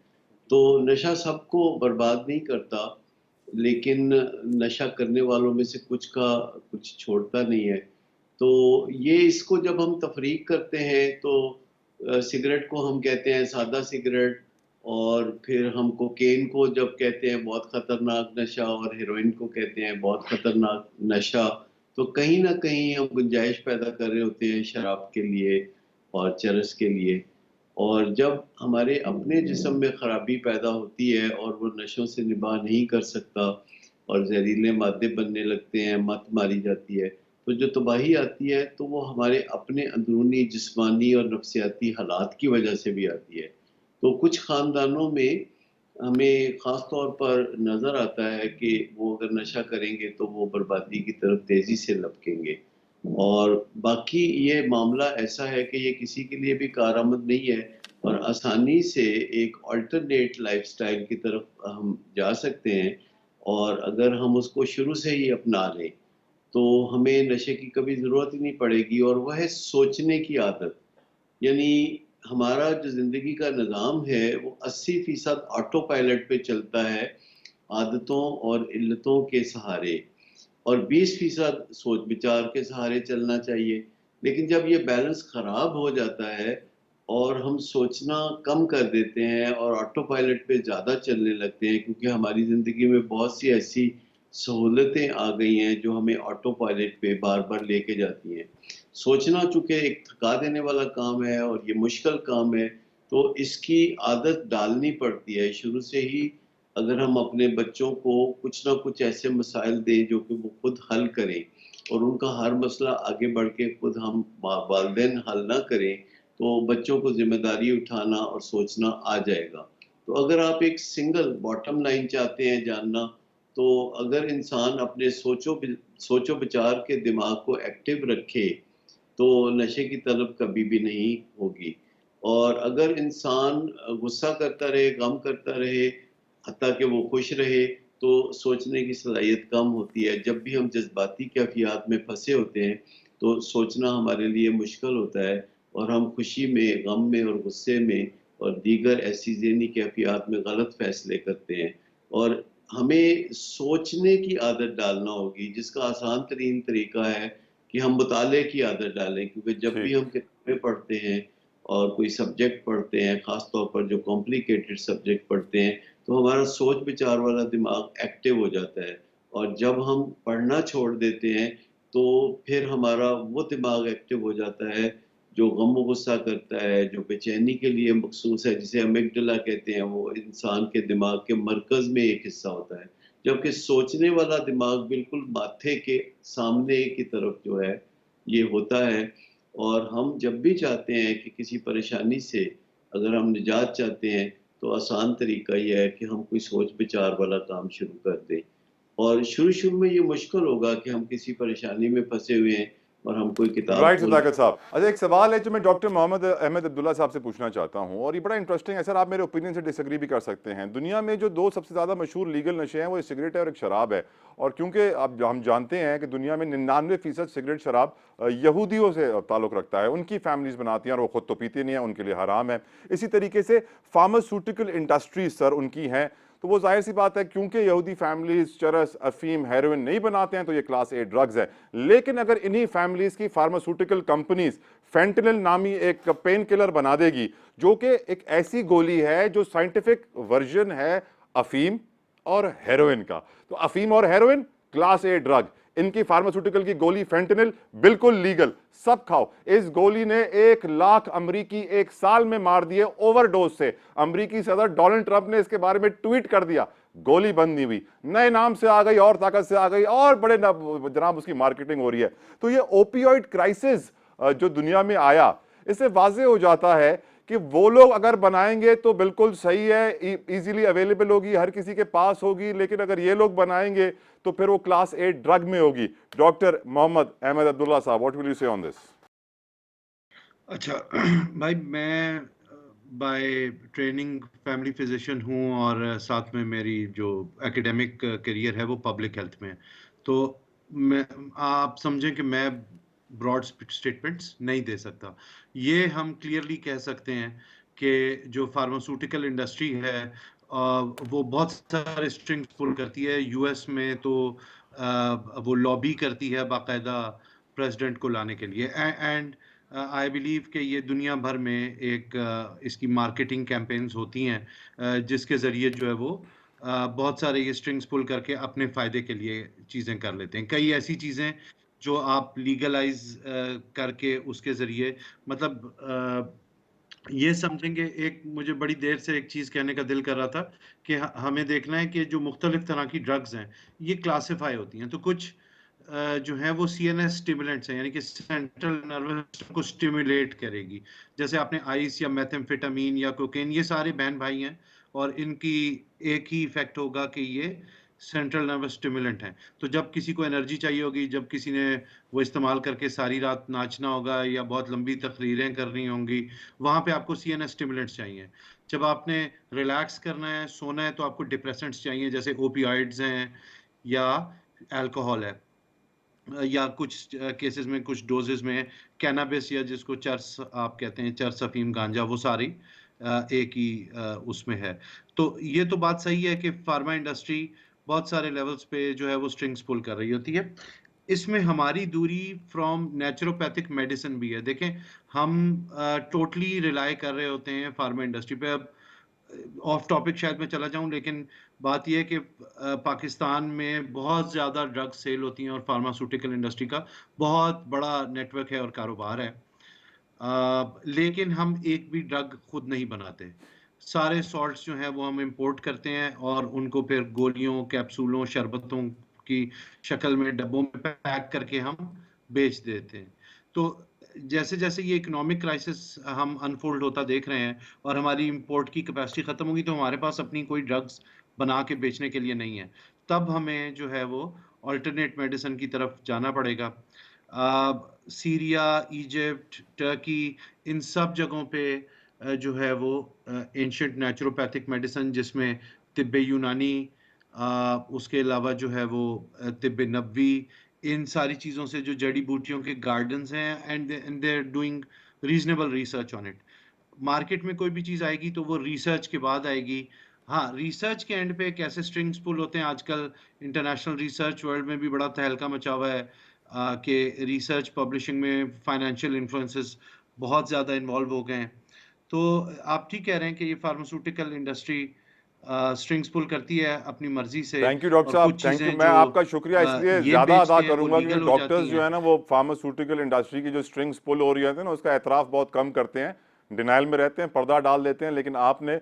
तो नशा सबको बर्बाद नहीं करता, लेकिन नशा करने वालों में से कुछ का कुछ छोड़ता नहीं है। तो ये इसको जब हम तफरीक करते हैं तो सिगरेट को हम कहते हैं सादा सिगरेट, और फिर हम कोकेन को जब कहते हैं बहुत ख़तरनाक नशा, और हेरोइन को कहते हैं बहुत ख़तरनाक नशा, तो कहीं न कहीं हम गुंजाइश पैदा कर रहे होते हैं शराब के लिए और चरस के लिए। और जब हमारे अपने जिस्म में ख़राबी पैदा होती है और वो नशों से निबाह नहीं कर सकता और ज़हरीले मादे बनने लगते हैं, मत मारी जाती है, तो जो तबाही आती है तो वो हमारे अपने अंदरूनी जिस्मानी और नफ्सियाती हालात की वजह से भी आती है। तो कुछ ख़ानदानों में हमें ख़ास तौर पर नज़र आता है कि वो अगर नशा करेंगे तो वो बर्बादी की तरफ तेज़ी से लपकेंगे। और बाकी ये मामला ऐसा है कि ये किसी के लिए भी कारआमद नहीं है, और आसानी से एक अल्टरनेट लाइफ़स्टाइल की तरफ हम जा सकते हैं, और अगर हम उसको शुरू से ही अपना लें, तो हमें नशे की कभी ज़रूरत ही नहीं पड़ेगी। और वह है सोचने की आदत। यानी हमारा जो ज़िंदगी का निज़ाम है वो 80% ऑटो पायलट पे चलता है, आदतों और इल्लतों के सहारे, और 20% सोच विचार के सहारे चलना चाहिए। लेकिन जब ये बैलेंस ख़राब हो जाता है और हम सोचना कम कर देते हैं और ऑटो पायलट पे ज़्यादा चलने लगते हैं, क्योंकि हमारी ज़िंदगी में बहुत सी ऐसी सहूलतें आ गई हैं जो हमें ऑटो पायलट पे बार-बार लेके जाती हैं। सोचना चूँकि एक थका देने वाला काम है और ये मुश्किल काम है, तो इसकी आदत डालनी पड़ती है शुरू से ही। अगर हम अपने बच्चों को कुछ ना कुछ ऐसे मसाइल दें जो कि वो खुद हल करें, और उनका हर मसला आगे बढ़ के खुद हम वालिदैन हल ना करें, तो बच्चों को ज़िम्मेदारी उठाना और सोचना आ जाएगा। तो अगर आप एक सिंगल बॉटम लाइन चाहते हैं जानना, तो अगर इंसान अपने सोचो विचार के दिमाग को एक्टिव रखे, तो नशे की तलब कभी भी नहीं होगी। और अगर इंसान गुस्सा करता रहे, गम करता रहे, हत्ता कि वो खुश रहे, तो सोचने की सलाहियत कम होती है। जब भी हम जज़्बाती कैफ़ियत में फँसे होते हैं, तो सोचना हमारे लिए मुश्किल होता है, और हम खुशी में, गम में और गुस्से में और दीगर ऐसी ज़हनी कैफ़ियत में गलत फ़ैसले करते हैं। और हमें सोचने की आदत डालना होगी, जिसका आसान तरीन तरीका है कि हम मुताले की आदत डालें, क्योंकि जब भी ठीक। हम किताबें पढ़ते हैं और कोई सब्जेक्ट पढ़ते हैं, ख़ास तौर पर जो कॉम्प्लिकेटेड सब्जेक्ट पढ़ते हैं, तो हमारा सोच विचार वाला दिमाग एक्टिव हो जाता है। और जब हम पढ़ना छोड़ देते हैं, तो फिर हमारा वो दिमाग एक्टिव हो जाता है जो गम व गुस्सा करता है, जो बेचैनी के लिए मखसूस है, जिसे अमिगडाला कहते हैं। वो इंसान के दिमाग के मरकज़ में एक हिस्सा होता है, जबकि सोचने वाला दिमाग बिल्कुल माथे के सामने की तरफ जो है ये होता है। और हम जब भी चाहते हैं कि किसी परेशानी से अगर हम निजात चाहते हैं, तो आसान तरीका ये है कि हम कोई सोच विचार वाला काम शुरू कर दें। और शुरू-शुरू में ये मुश्किल होगा कि हम किसी परेशानी में फँसे हुए हैं और हम कोई किताब राइट खोल सदाकत साहब। अच्छा, एक सवाल है जो मैं डॉक्टर मोहम्मद अहमद अब्दुल्ला साहब से पूछना चाहता हूं, और ये बड़ा इंटरेस्टिंग है सर, आप मेरे ओपिनियन से डिसएग्री भी कर सकते हैं। दुनिया में जो दो सबसे ज़्यादा मशहूर लीगल नशे हैं वो एक सिगरेट है और एक शराब है, और क्योंकि अब हम जानते हैं कि दुनिया में 99% सिगरेट शराब यहूदियों से ताल्लुक़ रखता है, उनकी फैमिलीज बनाती हैं और वो खुद तो पीते नहीं हैं, उनके लिए हराम है। इसी तरीके से फार्मास्यूटिकल इंडस्ट्रीज सर उनकी हैं, तो वो जाहिर सी बात है क्योंकि यहूदी फैमिलीज चरस, अफीम, हेरोइन नहीं बनाते हैं तो ये क्लास ए ड्रग्स है। लेकिन अगर इन्हीं फैमिलीज की फार्मास्यूटिकल कंपनीज फेंटनिल नामी एक पेन किलर बना देगी, जो कि एक ऐसी गोली है जो साइंटिफिक वर्जन है अफीम और हेरोइन का, तो अफीम और हेरोइन क्लास ए ड्रग, इनकी फार्मास्यूटिकल की गोली फेंटनिल बिल्कुल लीगल, सब खाओ। इस गोली ने 1 लाख अमरीकी एक साल में मार दिए ओवरडोज से। अमरीकी सदर डोनाल्ड ट्रंप ने इसके बारे में ट्वीट कर दिया, गोली बंद नहीं हुई, नए नाम से आ गई और ताकत से आ गई और बड़े जनाब उसकी मार्केटिंग हो रही है। तो ये ओपियोइड क्राइसिस जो दुनिया में आया, इससे वाजे हो जाता है कि वो लोग अगर बनाएंगे तो बिल्कुल सही है, इजीली अवेलेबल होगी, हर किसी के पास होगी, लेकिन अगर ये लोग बनाएंगे तो फिर वो क्लास ए ड्रग में होगी। डॉक्टर मोहम्मद अहमद अब्दुल्ला साहब, what will you say on this? अच्छा भाई, मैं बाय ट्रेनिंग फैमिली फिजिशियन हूँ और साथ में मेरी जो एकेडमिक करियर है वो पब्लिक हेल्थ में है। तो मैं, आप समझें कि मैं ब्रॉड स्टेटमेंट्स नहीं दे सकता। ये हम क्लियरली कह सकते हैं कि जो फार्मास्यूटिकल इंडस्ट्री है वो बहुत सारे स्ट्रिंग्स पुल करती है। यूएस में तो वो लॉबी करती है बाकायदा प्रेसिडेंट को लाने के लिए, एंड आई बिलीव कि ये दुनिया भर में एक इसकी मार्केटिंग कैंपेन्स होती हैं जिसके ज़रिए जो है वो बहुत सारे ये स्ट्रिंग्स पुल करके अपने फ़ायदे के लिए चीज़ें कर लेते हैं। कई ऐसी चीज़ें जो आप लीगलाइज करके उसके ज़रिए, मतलब ये समझेंगे, एक मुझे बड़ी देर से एक चीज़ कहने का दिल कर रहा था कि हमें देखना है कि जो मुख्तलिफ तरह की ड्रग्स हैं ये क्लासिफाई होती हैं। तो कुछ जो है वो सीएनएस स्टिमुलेंट्स हैं, यानी कि सेंट्रल नर्वस सिस्टम को स्टिमुलेट करेगी। जैसे आपने आइस या मेथाम्फेटामीन या कोकेन, ये सारे बहन भाई हैं और इनकी एक ही इफेक्ट होगा कि ये सेंट्रल नर्वस स्टिमुलेंट हैं। तो जब किसी को एनर्जी चाहिए होगी, जब किसी ने वो इस्तेमाल करके सारी रात नाचना होगा या बहुत लंबी तकरीरें करनी होंगी, वहाँ पे आपको सीएनएस स्टिमुलेंट्स चाहिए। जब आपने रिलैक्स करना है, सोना है, तो आपको डिप्रेसेंट्स चाहिए, जैसे ओपियाइड्स हैं या अल्कोहल है, या कुछ केसेस में, कुछ डोजेस में कैनाबिस या जिसको चर्स आप कहते हैं, चर्स, अफीम, गांजा, वो सारी एक ही उसमें है। तो ये तो बात सही है कि फार्मा इंडस्ट्री बहुत सारे लेवल्स पे जो है वो स्ट्रिंग्स पुल कर रही होती है। इसमें हमारी दूरी फ्रॉम नेचुरोपैथिक मेडिसिन भी है। देखें, हम टोटली रिलाई कर रहे होते हैं फार्मा इंडस्ट्री पे। अब ऑफ टॉपिक शायद मैं चला जाऊं, लेकिन बात यह है कि पाकिस्तान में बहुत ज़्यादा ड्रग्स सेल होती हैं और फार्मास्यूटिकल इंडस्ट्री का बहुत बड़ा नेटवर्क है और कारोबार है, लेकिन हम एक भी ड्रग खुद नहीं बनाते। सारे सॉल्ट्स जो हैं वो हम इंपोर्ट करते हैं और उनको फिर गोलियों, कैप्सूलों, शरबतों की शक्ल में डब्बों में पैक करके हम बेच देते हैं। तो जैसे जैसे ये इकोनॉमिक क्राइसिस हम अनफोल्ड होता देख रहे हैं और हमारी इंपोर्ट की कैपेसिटी ख़त्म होगी, तो हमारे पास अपनी कोई ड्रग्स बना के बेचने के लिए नहीं है। तब हमें जो है वो अल्टरनेट मेडिसिन की तरफ जाना पड़ेगा। सीरिया, इजिप्ट, टर्की, इन सब जगहों पे जो है वो एंशिएंट नेचुरोपैथिक मेडिसिन, जिसमें तिब्बे यूनानी, उसके अलावा जो है वो तिब्बे नबवी, इन सारी चीज़ों से जो जड़ी बूटियों के गार्डन्स हैं, and they are doing reasonable research on it. Market में कोई भी चीज़ आएगी तो वो रिसर्च के बाद आएगी। हाँ, रिसर्च के एंड पे कैसे स्ट्रिंग्स पुल होते हैं, आजकल इंटरनेशनल रिसर्च वर्ल्ड में भी बड़ा तहलका मचा हुआ है कि रिसर्च पब्लिशिंग में फाइनेंशियल इन्फ्लुएंसेस बहुत ज़्यादा इन्वॉल्व हो गए हैं। तो आप ठीक कह रहे हैं कि ये फार्मास्यूटिकल इंडस्ट्री स्ट्रिंग्स पुल करती है अपनी मर्जी से। थैंक यू डॉक्टर साहब, थैंक यू। मैं आपका शुक्रिया इसलिए ज़्यादा अदा करूंगा क्योंकि डॉक्टर्स जो है ना वो फार्मास्यूटिकल इंडस्ट्री की जो स्ट्रिंग्स पुल हो रही है ना उसका एतराफ़ बहुत कम करते हैं, डिनाइल में रहते हैं, पर्दा डाल देते हैं, लेकिन आपने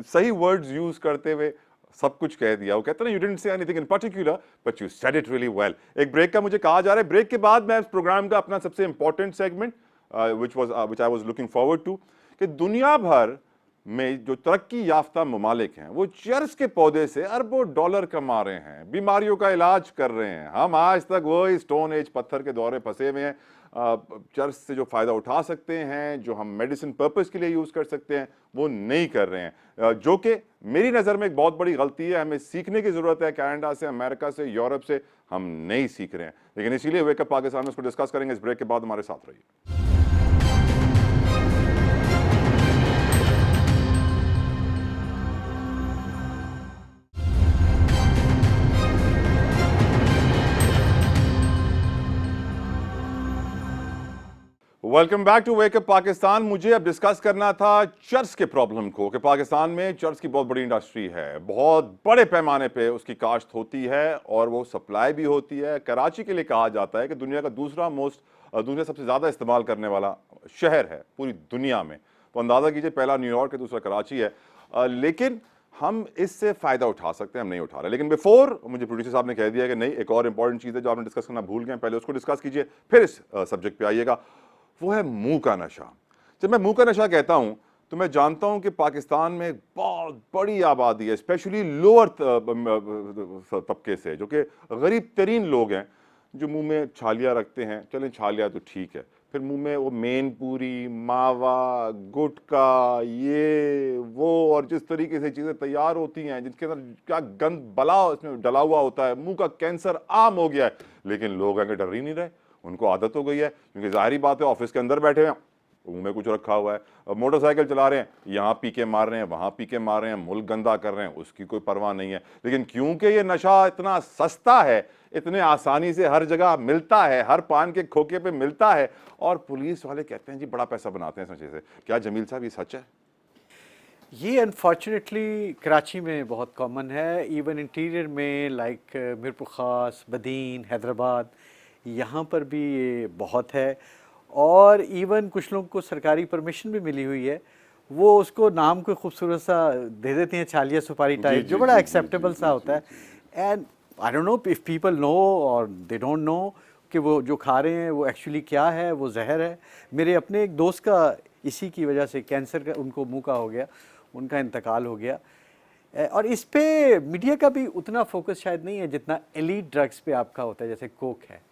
सही वर्ड्स यूज़ करते हुए सब कुछ कह दिया। वो कहते हैं ना, you didn't say anything in particular but you said it really well. एक ब्रेक का मुझे कहा जा रहा है, ब्रेक के बाद मैं इस प्रोग्राम का अपना सबसे important segment which I was looking forward to, कि दुनिया भर में जो तरक्की याफ्ता ममालिक हैं वो चर्च के पौधे से अरबों डॉलर कमा रहे हैं, बीमारियों का इलाज कर रहे हैं। हम आज तक वही स्टोन एज पत्थर के दौरे फंसे हुए हैं। चर्च से जो फ़ायदा उठा सकते हैं, जो हम मेडिसिन पर्पस के लिए यूज़ कर सकते हैं, वो नहीं कर रहे हैं, जो कि मेरी नज़र में एक बहुत बड़ी गलती है। हमें सीखने की ज़रूरत है, कनाडा से, अमेरिका से, यूरोप से हम नहीं सीख रहे हैं। लेकिन इसीलिए वेकअप पाकिस्तान में इसको डिस्कस करेंगे। इस ब्रेक के बाद हमारे साथ रहिए। Welcome back to wake up Pakistan. मुझे अब डिस्कस करना था चर्च के प्रॉब्लम को कि पाकिस्तान में चर्च की बहुत बड़ी इंडस्ट्री है, बहुत बड़े पैमाने पे उसकी काश्त होती है और वो सप्लाई भी होती है। कराची के लिए कहा जाता है कि दुनिया का दूसरा सबसे ज़्यादा इस्तेमाल करने वाला शहर है पूरी दुनिया में। तो अंदाज़ा कीजिए, पहला न्यूयॉर्क है, दूसरा कराची है। लेकिन हम इससे फ़ायदा उठा सकते हैं, हम नहीं उठा रहे। लेकिन बिफोर मुझे प्रोड्यूसर साहब ने कह दिया कि नहीं, एक और इंपॉर्टेंट चीज़ है जो आपने डिस्कस करना भूल गए, पहले उसको डिस्कस कीजिए, फिर इस सब्जेक्ट पे आइएगा। वो है मुंह का नशा। जब मैं मुंह का नशा कहता हूं तो मैं जानता हूं कि पाकिस्तान में बहुत बड़ी आबादी है, स्पेशली लोअर तबके से, जो कि गरीब तरीन लोग हैं, जो मुंह में छालियाँ रखते हैं। चलें, छालियाँ तो ठीक है, फिर मुंह में वो मेन पूरी, मावा, गुटखा, ये वो, और जिस तरीके से चीज़ें तैयार होती हैं, जिसके अंदर क्या गंद बला इसमें डला हुआ होता है, मुंह का कैंसर आम हो गया है। लेकिन लोग आगे डर ही नहीं रहे, उनको आदत हो गई है। क्योंकि जाहिर बात है, ऑफिस के अंदर बैठे हैं, मुंह में कुछ रखा हुआ है, मोटरसाइकिल चला रहे हैं, यहाँ पी के मार रहे हैं, वहाँ पी के मार रहे हैं, मुल्क गंदा कर रहे हैं, उसकी कोई परवाह नहीं है। लेकिन क्योंकि ये नशा इतना सस्ता है, इतने आसानी से हर जगह मिलता है, हर पान के खोखे पे मिलता है, और पुलिस वाले कहते हैं जी बड़ा पैसा बनाते हैं इस नशे से। क्या जमील साहब ये सच है? ये अनफॉर्चुनेटली कराची में बहुत कॉमन है। इवन इंटीरियर में लाइक मीरपुर खास, बदीन, हैदराबाद, यहाँ पर भी ये बहुत है। और इवन कुछ लोगों को सरकारी परमिशन भी मिली हुई है, वो उसको नाम को खूबसूरत सा दे देते हैं, छालिया सुपारी टाइप, जो बड़ा एक्सेप्टेबल सा होता है। And I don't know if people know और दे डोंट नो कि वो जो खा रहे हैं वो एक्चुअली क्या है, वो जहर है। मेरे अपने एक दोस्त का इसी की वजह से कैंसर का, उनको मुंह का हो गया, उनका इंतकाल हो गया। और इस पे मीडिया का भी उतना फोकस शायद नहीं है जितना एलीट ड्रग्स पे आपका होता है, जैसे कोक है।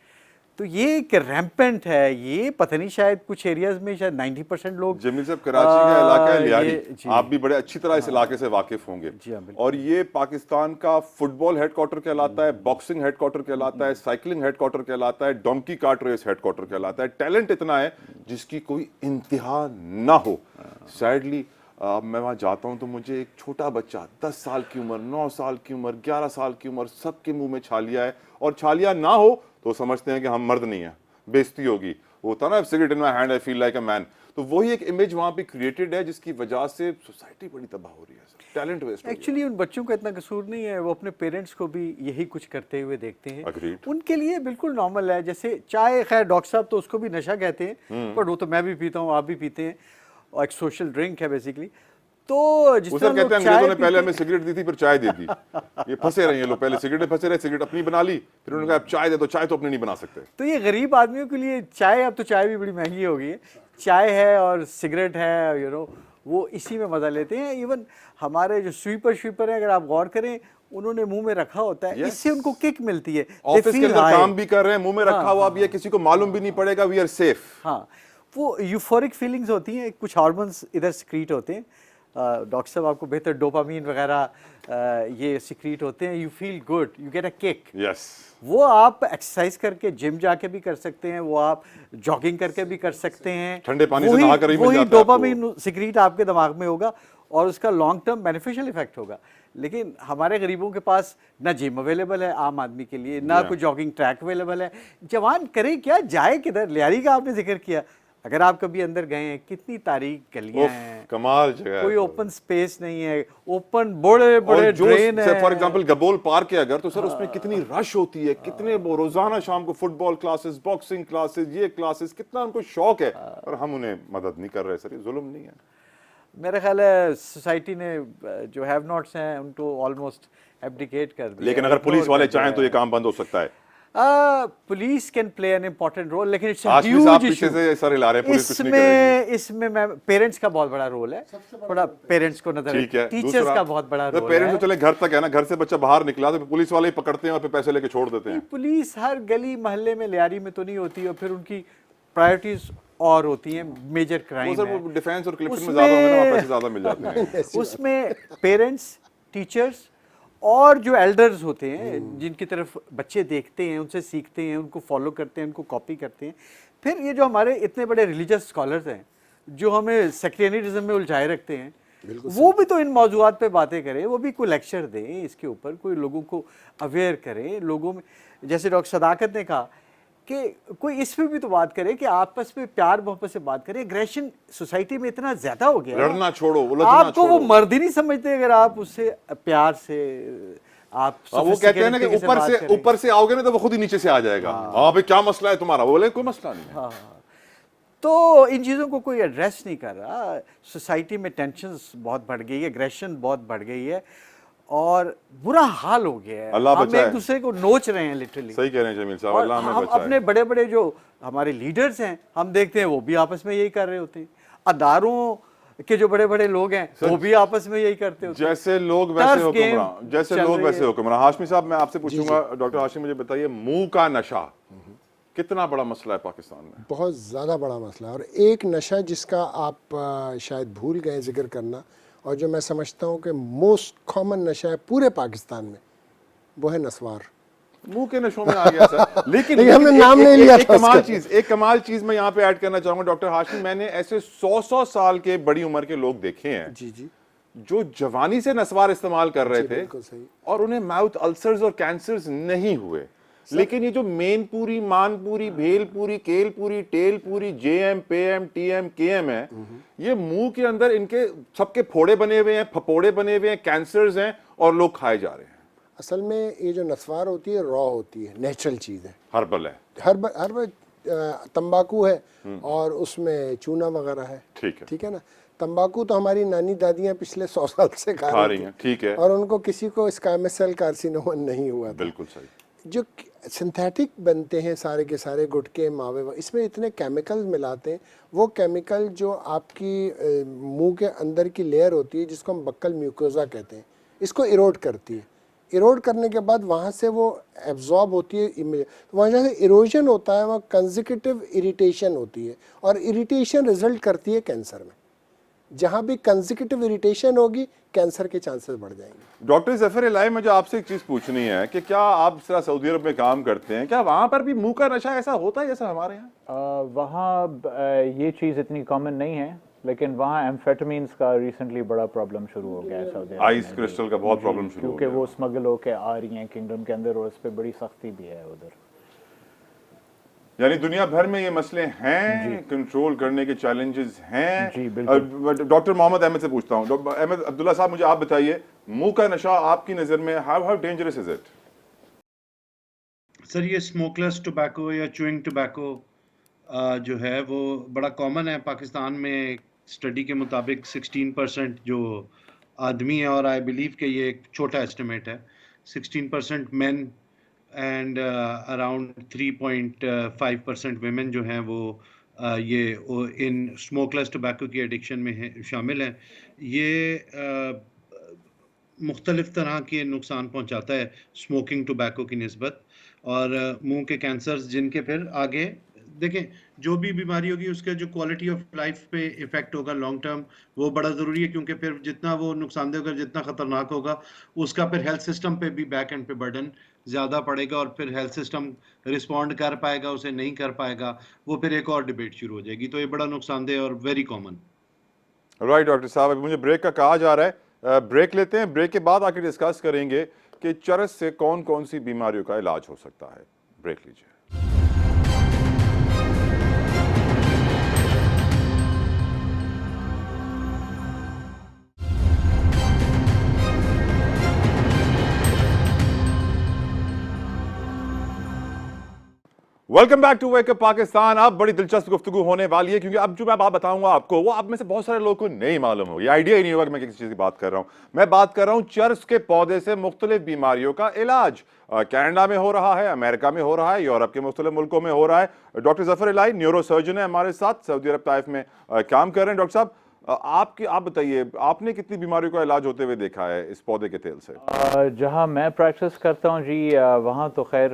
तो ये एक रैम्पेंट है, ये पता नहीं, शायद कुछ एरियाज में शायद 90% लोग। जमील साहब, कराची का इलाका है लियारी, आप भी बड़े अच्छी तरह इस इलाके से वाकिफ होंगे। और ये पाकिस्तान का फुटबॉल हेडक्वार्टर कहलाता है, बॉक्सिंग हेडक्वार्टर कहलाता है, साइकिलिंग हेडक्वार्टर कहलाता है, डोंकी कार्ट रेस हेडक्वार्टर कहलाता है। टैलेंट इतना है जिसकी कोई इंतहा ना हो। सैडली मैं वहाँ जाता हूँ तो मुझे एक छोटा बच्चा, 10 साल की उम्र, 9 साल की उम्र, 11 साल की उम्र, सबके मुंह में छालिया है। और छालिया ना हो तो समझते हैं कि हम मर्द नहीं हैं, बेइज्जती होगी। वो होता ना, cigarette in my hand I feel like a man. तो वही एक इमेज वहाँ पे क्रिएटेड है, जिसकी वजह से सोसाइटी बड़ी तबाह हो रही है। Talent waste. एक्चुअली उन बच्चों का इतना कसूर नहीं है, वो अपने पेरेंट्स को भी यही कुछ करते हुए देखते हैं। Agreed. उनके लिए बिल्कुल नॉर्मल है। जैसे चाय, खैर डॉक्टर साहब तो उसको भी नशा कहते हैं, बट वो तो मैं भी पीता हूँ, आप भी पीते हैं, और एक सोशल ड्रिंक है बेसिकली। तो जिस तरह कहते हैं अंग्रेजों ने पहले हमें सिगरेट दी थी, फिर चाय दे दी। ये फंसे रहे हैं लोग, पहले सिगरेट फंसे रहे, सिगरेट अपनी बना ली, फिर उन्होंने कहा चाय दे दो, चाय तो अपनी नहीं बना सकते। तो ये गरीब आदमियों के लिए चाय, अब तो चाय भी बड़ी महंगी हो गई है, चाय है और सिगरेट है, यू नो, वो इसी में मजा लेते हैं। इवन हमारे जो स्वीपर है, अगर आप गौर करें, उन्होंने मुंह में रखा होता है, इससे उनको किक मिलती है। ऑफिस के अंदर काम भी कर रहे हैं, मुंह में रखा हुआ भी है, किसी को मालूम भी नहीं पड़ेगा, वी आर सेफ। हाँ, वो यूफोरिक फीलिंग्स होती हैं, कुछ हार्मोन्स इधर सिक्रीट होते हैं। डॉक्टर साहब आपको बेहतर, डोपामीन वगैरह ये सिक्रीट होते हैं, you feel good, you get a kick. Yes, वो आप एक्सरसाइज करके, जिम जाके भी कर सकते हैं, वो आप जॉगिंग करके भी कर सकते हैं, ठंडे पानी से नहा कर ही मिल जाता है। डोपामीन सिक्रीट आपके दिमाग में होगा और उसका लॉन्ग टर्म बेनिफिशियल इफेक्ट होगा। लेकिन हमारे गरीबों के पास ना जिम अवेलेबल है आम आदमी के लिए, ना कोई जॉगिंग ट्रैक अवेलेबल है। जवान करे क्या, जाए किधर? लियारी का आपने जिक्र किया, अगर आप कभी अंदर गए हैं, कितनी तारीख गलियां हैं, कमाल जगह, कोई ओपन स्पेस नहीं है, ओपन बड़े बड़े ड्रेन है। फॉर एग्जांपल गबोल पार्क है अगर, तो सर उसमें कितनी रश होती है, कितने रोजाना शाम को फुटबॉल क्लासेस, बॉक्सिंग क्लासेस, ये क्लासेस, कितना उनको शौक है, और हम उन्हें मदद नहीं कर रहे। सर ये जुल्म नहीं है? मेरा ख्याल है सोसाइटी ने जो हैव नॉट्स हैं उनको ऑलमोस्ट एब्डिकेट कर दिया। लेकिन अगर पुलिस वाले चाहें तो ये काम बंद हो सकता है। Police can play an important role, लेकिन इट्स हाशमी साहब ह्यूज पीछे इशू। से सर हिला रहे हैं, पुलिस कुछ नहीं करेगी। इसमें मैं पेरेंट्स का बहुत बड़ा रोल है, थोड़ा पेरेंट्स को नजर, ठीक है। टीचर्स दूसरा, का बहुत बड़ा रोल पेरेंट्स है। तो चले घर तक है ना, घर से बच्चा बाहर निकला तो पुलिस वाले ही पकड़ते हैं और फिर पैसे लेके छोड़ देते हैं। पुलिस हर गली मोहल्ले में लियारी में तो नहीं होती, और फिर उनकी प्रायोरिटीज और होती हैं, मेजर वो क्राइम सर है वो डिफेंस और क्लिफ्टन में ज्यादा होंगे ना, वहाँ पैसे ज्यादा मिल जाते हैं। उसमें पेरेंट्स, टीचर्स और जो एल्डर्स होते हैं जिनकी तरफ बच्चे देखते हैं, उनसे सीखते हैं, उनको फॉलो करते हैं, उनको कॉपी करते हैं। फिर ये जो हमारे इतने बड़े रिलीजियस स्कॉलर्स हैं जो हमें सेक्टेरियनिज्म में उलझाए रखते हैं, वो भी तो इन मौजूआत पे बातें करें, वो भी कोई लेक्चर दें इसके ऊपर, कोई लोगों को अवेयर करें। लोगों में जैसे डॉक्टर सदाकत ने कहा कि कोई इस पे भी तो बात करे कि आपस में प्यार मोहब्बत से बात करें। एग्रेशन सोसाइटी में इतना ज्यादा हो गया है, लड़ना छोड़ो, उलझना आपको वो छोड़ो। मर्द ही नहीं समझते अगर आप उससे प्यार से आप वो कहते हैं ना कि sophisticated ऊपर बात से करें। ऊपर से आओगे ना तो वो खुद ही नीचे से आ जाएगा। हाँ भाई क्या मसला है तुम्हारा, वो बोले कोई मसला नहीं है। हाँ, तो इन चीज़ों को कोई एड्रेस नहीं कर रहा। सोसाइटी में टेंशन्स बहुत बढ़ गई है, एग्रेशन बहुत बढ़ गई है और बुरा हाल हो गया है। अल्लाह हम बचाए। एक दूसरे को नोच रहे हैं लिटरली। सही कह रहे हैं जमील साहब, और अल्लाह हमें हम बचाए। अपने बड़े बड़े जो हमारे लीडर्स हैं, हम देखते हैं वो भी आपस में यही कर रहे होते हैं। अदारों के जो बड़े बड़े लोग हैं वो भी आपस में यही करते होते हैं। जैसे लोग वैसे Turf game हुक्मरान, जैसे चल लोग रही वैसे है। हुक्मरान। हाशमी साहब मैं आपसे पूछूंगा, डॉक्टर हाशमी मुझे बताइए, मुंह का नशा कितना बड़ा मसला है पाकिस्तान में? बहुत ज़्यादा बड़ा मसला है। और एक नशा जिसका आप शायद भूल गए जिक्र करना, और जो मैं समझता हूँ कि मोस्ट कॉमन नशा है पूरे पाकिस्तान में, वो है नस्वार। मुंह के नशों में आ गया सर। लेकिन हमने नाम नहीं लिया था एक कमाल चीज मैं यहाँ पे ऐड करना चाहूंगा डॉक्टर हाशमी, मैंने ऐसे 100 साल के बड़ी उम्र के लोग देखे हैं जी जी, जो जवानी से नस्वार इस्तेमाल कर रहे थे बिल्कुल सही। और उन्हें माउथ अल्सर्स और कैंसर्स नहीं हुए। लेकिन ये जो मेन पूरी, मान पूरी, भेल पूरी, केल पूरी, टेल पूरी, जेएम, पेएम, टीएम, केएम है, ये मुंह के अंदर इनके सबके फोड़े बने हुए हैं, फपोड़े बने हुए हैं, कैंसर्स हैं और लोग खाए जा रहे हैं। असल में ये जो नस्वार होती है रॉ होती है, नेचुरल चीज़ है। हर्बल है, हर तंबाकू है और उसमें चूना वगैरह है। ठीक है ना। तंबाकू तो हमारी नानी दादियाँ पिछले 100 साल से खा रही हैं, ठीक है, और उनको किसी को स्क्वैमस सेल कार्सिनोमा नहीं हुआ था। बिल्कुल सही। जो सिंथेटिक बनते हैं सारे के सारे, गुटके, मावे, इसमें इतने केमिकल्स मिलाते हैं, वो केमिकल जो आपकी मुंह के अंदर की लेयर होती है जिसको हम बक्कल म्यूकोजा कहते हैं, इसको इरोड करती है। इरोड करने के बाद वहाँ से वो एब्जॉर्ब होती है इमेज, तो वहाँ से इरोजन होता है, वहाँ कंजिक्यूटिव इरिटेशन होती है और इरिटेशन रिजल्ट करती है कैंसर में। जहाँ भी कंजिक्यूटिव इरिटेशन होगी कैंसर के चांसेस बढ़ जाएंगे। डॉक्टर जफर इलाही, मुझे आपसे एक चीज पूछनी है कि क्या आप इस तरह सऊदी अरब में काम करते हैं, क्या वहां पर भी मुंह का नशा ऐसा होता है जैसा हमारे यहाँ? वहाँ ये चीज़ इतनी कॉमन नहीं है, लेकिन वहाँ एम्फेटामीन्स का रिसेंटली बड़ा प्रॉब्लम शुरू हो गया है सऊदी अरब आइस में। क्रिस्टल का बहुत प्रॉब्लम शुरू हो क्योंकि गया। वो स्मगल होके आ रही हैं किंगडम के अंदर और उस पर बड़ी सख्ती भी है उधर। यानी दुनिया भर में ये मसले हैं, कंट्रोल करने के चैलेंजेस हैं। जी, बिल्कुल। डॉक्टर मोहम्मद अहमद से पूछता हूँ। अहमद अब्दुल्ला साहब, मुझे आप बताइए, मुंह का नशा आपकी नजर में how dangerous is it? Sir ये स्मोकलेस टोबैको या च्यूइंग टोबैको जो है वो बड़ा कॉमन है पाकिस्तान में। स्टडी के मुताबिक 16% जो आदमी है, और आई बिलीव कि ये एक छोटा एस्टिमेट है, 16% मेन एंड अराउंड 3.5% वेमेन जो हैं वो इन स्मोकलेस टोबैको की एडिक्शन में शामिल हैं। ये मुख्तलिफ तरह के नुकसान पहुंचाता है स्मोकिंग टोबैको की निस्बत, और मुंह के कैंसर्स जिनके फिर आगे देखें जो भी बीमारी होगी उसके जो क्वालिटी ऑफ लाइफ पे इफेक्ट होगा लॉन्ग टर्म, वो बड़ा ज़रूरी है, क्योंकि फिर जितना वो नुकसानदेह होगा, जितना ख़तरनाक होगा, उसका फिर हेल्थ सिस्टम पे भी बैक एंड पे बर्डन ज़्यादा पड़ेगा और फिर हेल्थ सिस्टम रिस्पॉन्ड कर पाएगा, उसे नहीं कर पाएगा, वो फिर एक और डिबेट शुरू हो जाएगी। तो ये बड़ा नुकसानदेह और वेरी कॉमन। राइट डॉक्टर साहब, अभी मुझे ब्रेक का कहा जा रहा है, ब्रेक लेते हैं। ब्रेक के बाद आके डिस्कस करेंगे कि चरस से कौन कौन सी बीमारियों का इलाज हो सकता है। ब्रेक लीजिए। Welcome back to wake up Pakistan. अब बड़ी दिलचस्प गुफ्तगू होने वाली है, क्योंकि अब जो मैं बात बताऊंगा आपको वो आप में से बहुत सारे लोगों को नहीं मालूम हो, ये आइडिया ही नहीं होगा कि मैं किसी चीज़ की बात कर रहा हूं। मैं बात कर रहा हूं चर्स के पौधे से मुख्तलिफ बीमारियों का इलाज। कनाडा में हो रहा है, अमेरिका में हो रहा है, यूरोप के मुख्तलिफ मुल्कों में हो रहा है। डॉक्टर जफर इलाई न्यूरो सर्जन है हमारे साथ, सऊदी अरब ताइफ में काम कर रहे हैं। डॉक्टर साहब, आप बताइए, आपने कितनी बीमारियों का इलाज होते हुए देखा है इस पौधे के तेल से? जहाँ मैं प्रैक्टिस करता हूँ जी, वहाँ तो खैर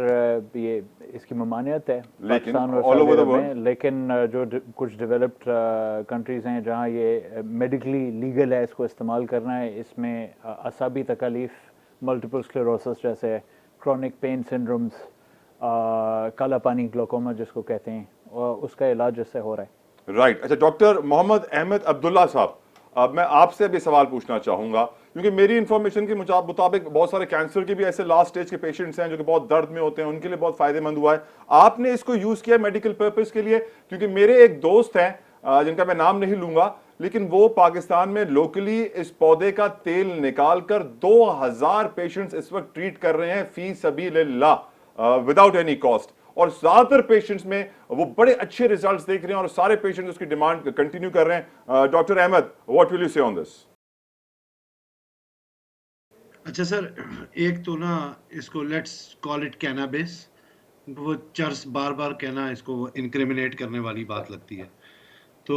ये इसकी ममानियत है पाकिस्तान और all Saudi over the Arab world? में, लेकिन कुछ डेवलप्ड कंट्रीज़ हैं जहाँ ये मेडिकली लीगल है इसको इस्तेमाल करना है। इसमें असाबी तकलीफ़, मल्टीपल स्क्लेरोसिस जैसे क्रोनिक पेन सिंड्रोम्स, काला पानी ग्लोकोमा जिसको कहते हैं, और उसका इलाज इससे हो रहा है। राइट। अच्छा, डॉक्टर मोहम्मद अहमद अब्दुल्ला साहब, अब मैं आपसे भी सवाल पूछना चाहूंगा, क्योंकि मेरी इंफॉर्मेशन के मुताबिक बहुत सारे कैंसर के भी ऐसे लास्ट स्टेज के पेशेंट्स हैं जो कि बहुत दर्द में होते हैं, उनके लिए बहुत फायदेमंद हुआ है। आपने इसको यूज किया मेडिकल पर्पस के लिए? क्योंकि मेरे एक दोस्त हैं जिनका मैं नाम नहीं लूंगा, लेकिन वो पाकिस्तान में लोकली इस पौधे का तेल निकाल कर 2000 पेशेंट्स इस वक्त ट्रीट कर रहे हैं फी सबीलिल्लाह, विदाउट एनी कॉस्ट। और ज्यादातर पेशेंट्स में वो बड़े अच्छे रिजल्ट्स देख रहे हैं और सारे पेशेंट्स उसकी डिमांड कंटिन्यू कर रहे हैं। Doctor Ahmed, what will you say on this? अच्छा सर, एक तो ना इसको लेट्स कॉल इट कैनाबिस, वो चर्च बार बार कहना इसको इनक्रिमिनेट करने वाली बात लगती है। तो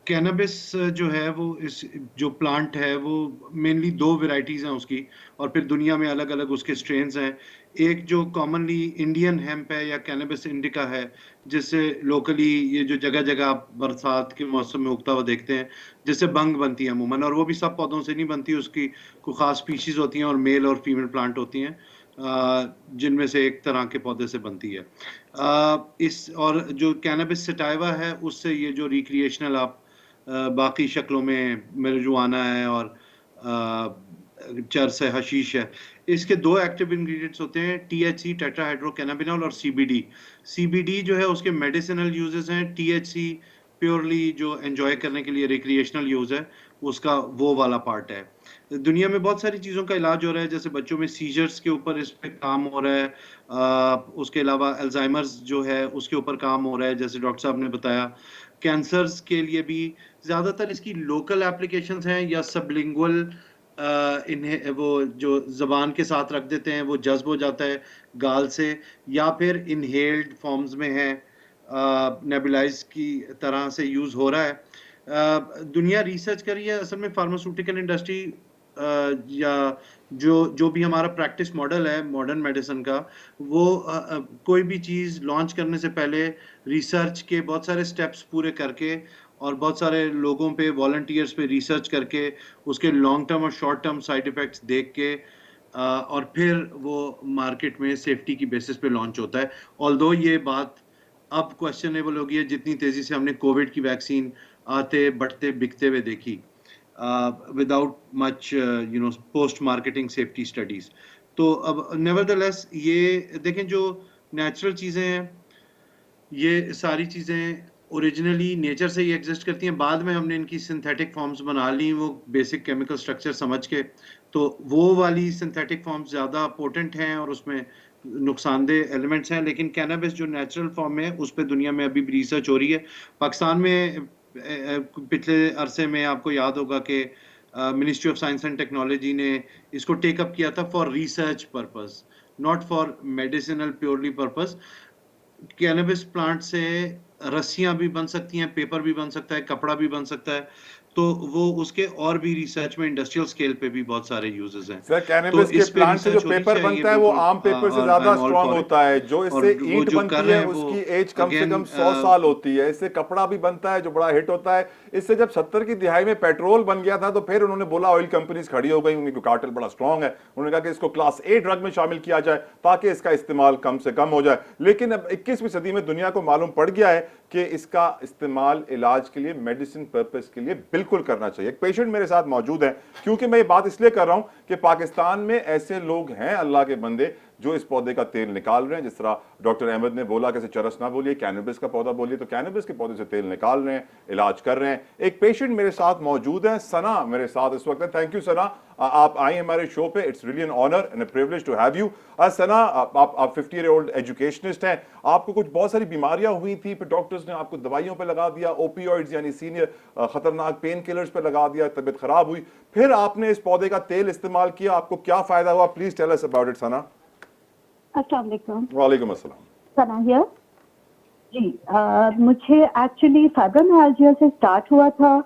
कैनाबिस जो है वो इस जो प्लांट है वो मेनली 2 वेराइटीज़ हैं उसकी, और फिर दुनिया में अलग अलग उसके स्ट्रेन्स हैं। एक जो कॉमनली इंडियन हेम्प है या कैनाबिस इंडिका है, जिससे लोकली ये जो जगह जगह आप बरसात के मौसम में उगता हुआ देखते हैं, जिससे बंग बनती है अमूमन, और वो भी सब पौधों से नहीं बनती, उसकी कोई ख़ास स्पीशीज़ होती हैं और मेल और फीमेल प्लांट होती हैं, जिनमें से एक तरह के पौधे से बनती है। इस और जो कैनाबिस सटाइवा है उससे ये जो रिक्रिएशनल आप बाकी शक्लों में marijuana है और चरस है, हशीश है, इसके 2 एक्टिव इंग्रेडिएंट्स होते हैं, THC टेट्राहाइड्रोकैनाबिनॉल और CBD। CBD जो है उसके मेडिसिनल यूजेस हैं, THC प्योरली जो एंजॉय करने के लिए रिक्रिएशनल यूज है, उसका वो वाला पार्ट है। दुनिया में बहुत सारी चीज़ों का इलाज हो रहा है, जैसे बच्चों में सीजर्स के ऊपर इस पे काम हो रहा है, उसके अलावा अल्जाइमर्स जो है उसके ऊपर काम हो रहा है, जैसे डॉक्टर साहब ने बताया। कैंसर्स के लिए भी ज़्यादातर इसकी लोकल एप्लीकेशंस हैं, या सबलिंगुअल इन्हें वो जो ज़बान के साथ रख देते हैं वो जज्ब हो जाता है गाल से, या फिर इनहेल्ड फॉर्म्स में है, नेबुलाइज की तरह से यूज़ हो रहा है। दुनिया रिसर्च कर रही है, असल में फार्मास्यूटिकल इंडस्ट्री या जो भी हमारा प्रैक्टिस मॉडल है मॉडर्न मेडिसिन का, वो कोई भी चीज़ लॉन्च करने से पहले रिसर्च के बहुत सारे स्टेप्स पूरे करके और बहुत सारे लोगों पे, वॉलंटियर्स पे रिसर्च करके, उसके लॉन्ग टर्म और शॉर्ट टर्म साइड इफ़ेक्ट्स देख के, और फिर वो मार्केट में सेफ्टी की बेसिस पे लॉन्च होता है। ऑल्दो ये बात अब क्वेश्चनेबल हो गई है जितनी तेज़ी से हमने कोविड की वैक्सीन आते, बढ़ते, बिकते हुए देखी, without much post marketing safety studies. तो अब नेवरदलेस ये देखें, जो नेचुरल चीज़ें हैं, ये सारी चीज़ें ओरिजिनली नेचर से ही एग्जिस्ट करती हैं, बाद में हमने इनकी सिंथेटिक फॉर्म्स बना ली वो बेसिक केमिकल स्ट्रक्चर समझ के, तो वो वाली सिंथेटिक फॉर्म्स ज़्यादा पोटेंट हैं और उसमें नुकसानदेह एलिमेंट्स हैं। लेकिन कैनबिस जो नेचुरल फॉर्म में है उस पर दुनिया में अभी भी रिसर्च हो रही है। पाकिस्तान में पिछले अरसे में आपको याद होगा कि ministry of science and technology ने इसको टेकअप किया था for research purpose, not for medicinal purely purpose. Cannabis plant से रस्सियां भी बन सकती हैं, पेपर भी बन सकता है, कपड़ा भी बन सकता है, तो वो उसके और भी रिसर्च में इंडस्ट्रियल स्केल पे भी बहुत सारे यूजेस हैं। सर, कैनबिस के प्लांट से जो पेपर बनता है वो आम पेपर से ज्यादा स्ट्रांग होता है। जो इससे ईंट बनती है उसकी एज कम से कम 100 साल होती है। इससे कपड़ा भी बनता है जो बड़ा हिट होता है। इससे जब 70 की दिहाई में पेट्रोल बन गया था तो फिर उन्होंने बोला, ऑयल कंपनीज खड़ी हो गई, उनकी कार्टेल बड़ा स्ट्रांग है, उन्होंने कहा कि इसको क्लास ए ड्रग में शामिल किया जाए ताकि इसका इस्तेमाल कम से कम हो जाए। लेकिन अब 21वीं सदी में दुनिया को मालूम पड़ गया है कि इसका इस्तेमाल इलाज के लिए, मेडिसिन पर्पस के लिए बिल्कुल करना चाहिए। एक पेशेंट मेरे साथ मौजूद है, क्योंकि मैं ये बात इसलिए कर रहा हूं कि पाकिस्तान में ऐसे लोग हैं, अल्लाह के बंदे, जो इस पौधे का तेल निकाल रहे हैं। जिस तरह डॉक्टर अहमद ने बोला कि चरस ना बोलिए, कैनबिस का पौधा बोलिए, तो कैनबिस के पौधे से तेल निकाल रहे हैं, इलाज कर रहे हैं। एक पेशेंट मेरे साथ मौजूद है, सना मेरे साथ इस वक्त है। थैंक यू सना, आप आई हमारे शो पे। It's really an honour and a privilege to have you. Sana, आप 50-year-old एजुकेशनिस्ट हैं, आपको कुछ बहुत सारी बीमारियां हुई थी, फिर डॉक्टर्स ने आपको दवाइयों पे लगा दिया, ओपियोइड्स यानी सीनियर खतरनाक पेन किलर्स पे लगा दिया, तबीयत खराब हुई, फिर आपने इस पौधे का तेल इस्तेमाल किया, आपको क्या फायदा हुआ? Please tell us about it Sana. अस्सलाम वालेकुम। वालेकुम अस्सलाम। सना हियर। जी, मुझे एक्चुअली फाइब्रोमाइल्जिया से स्टार्ट हुआ था,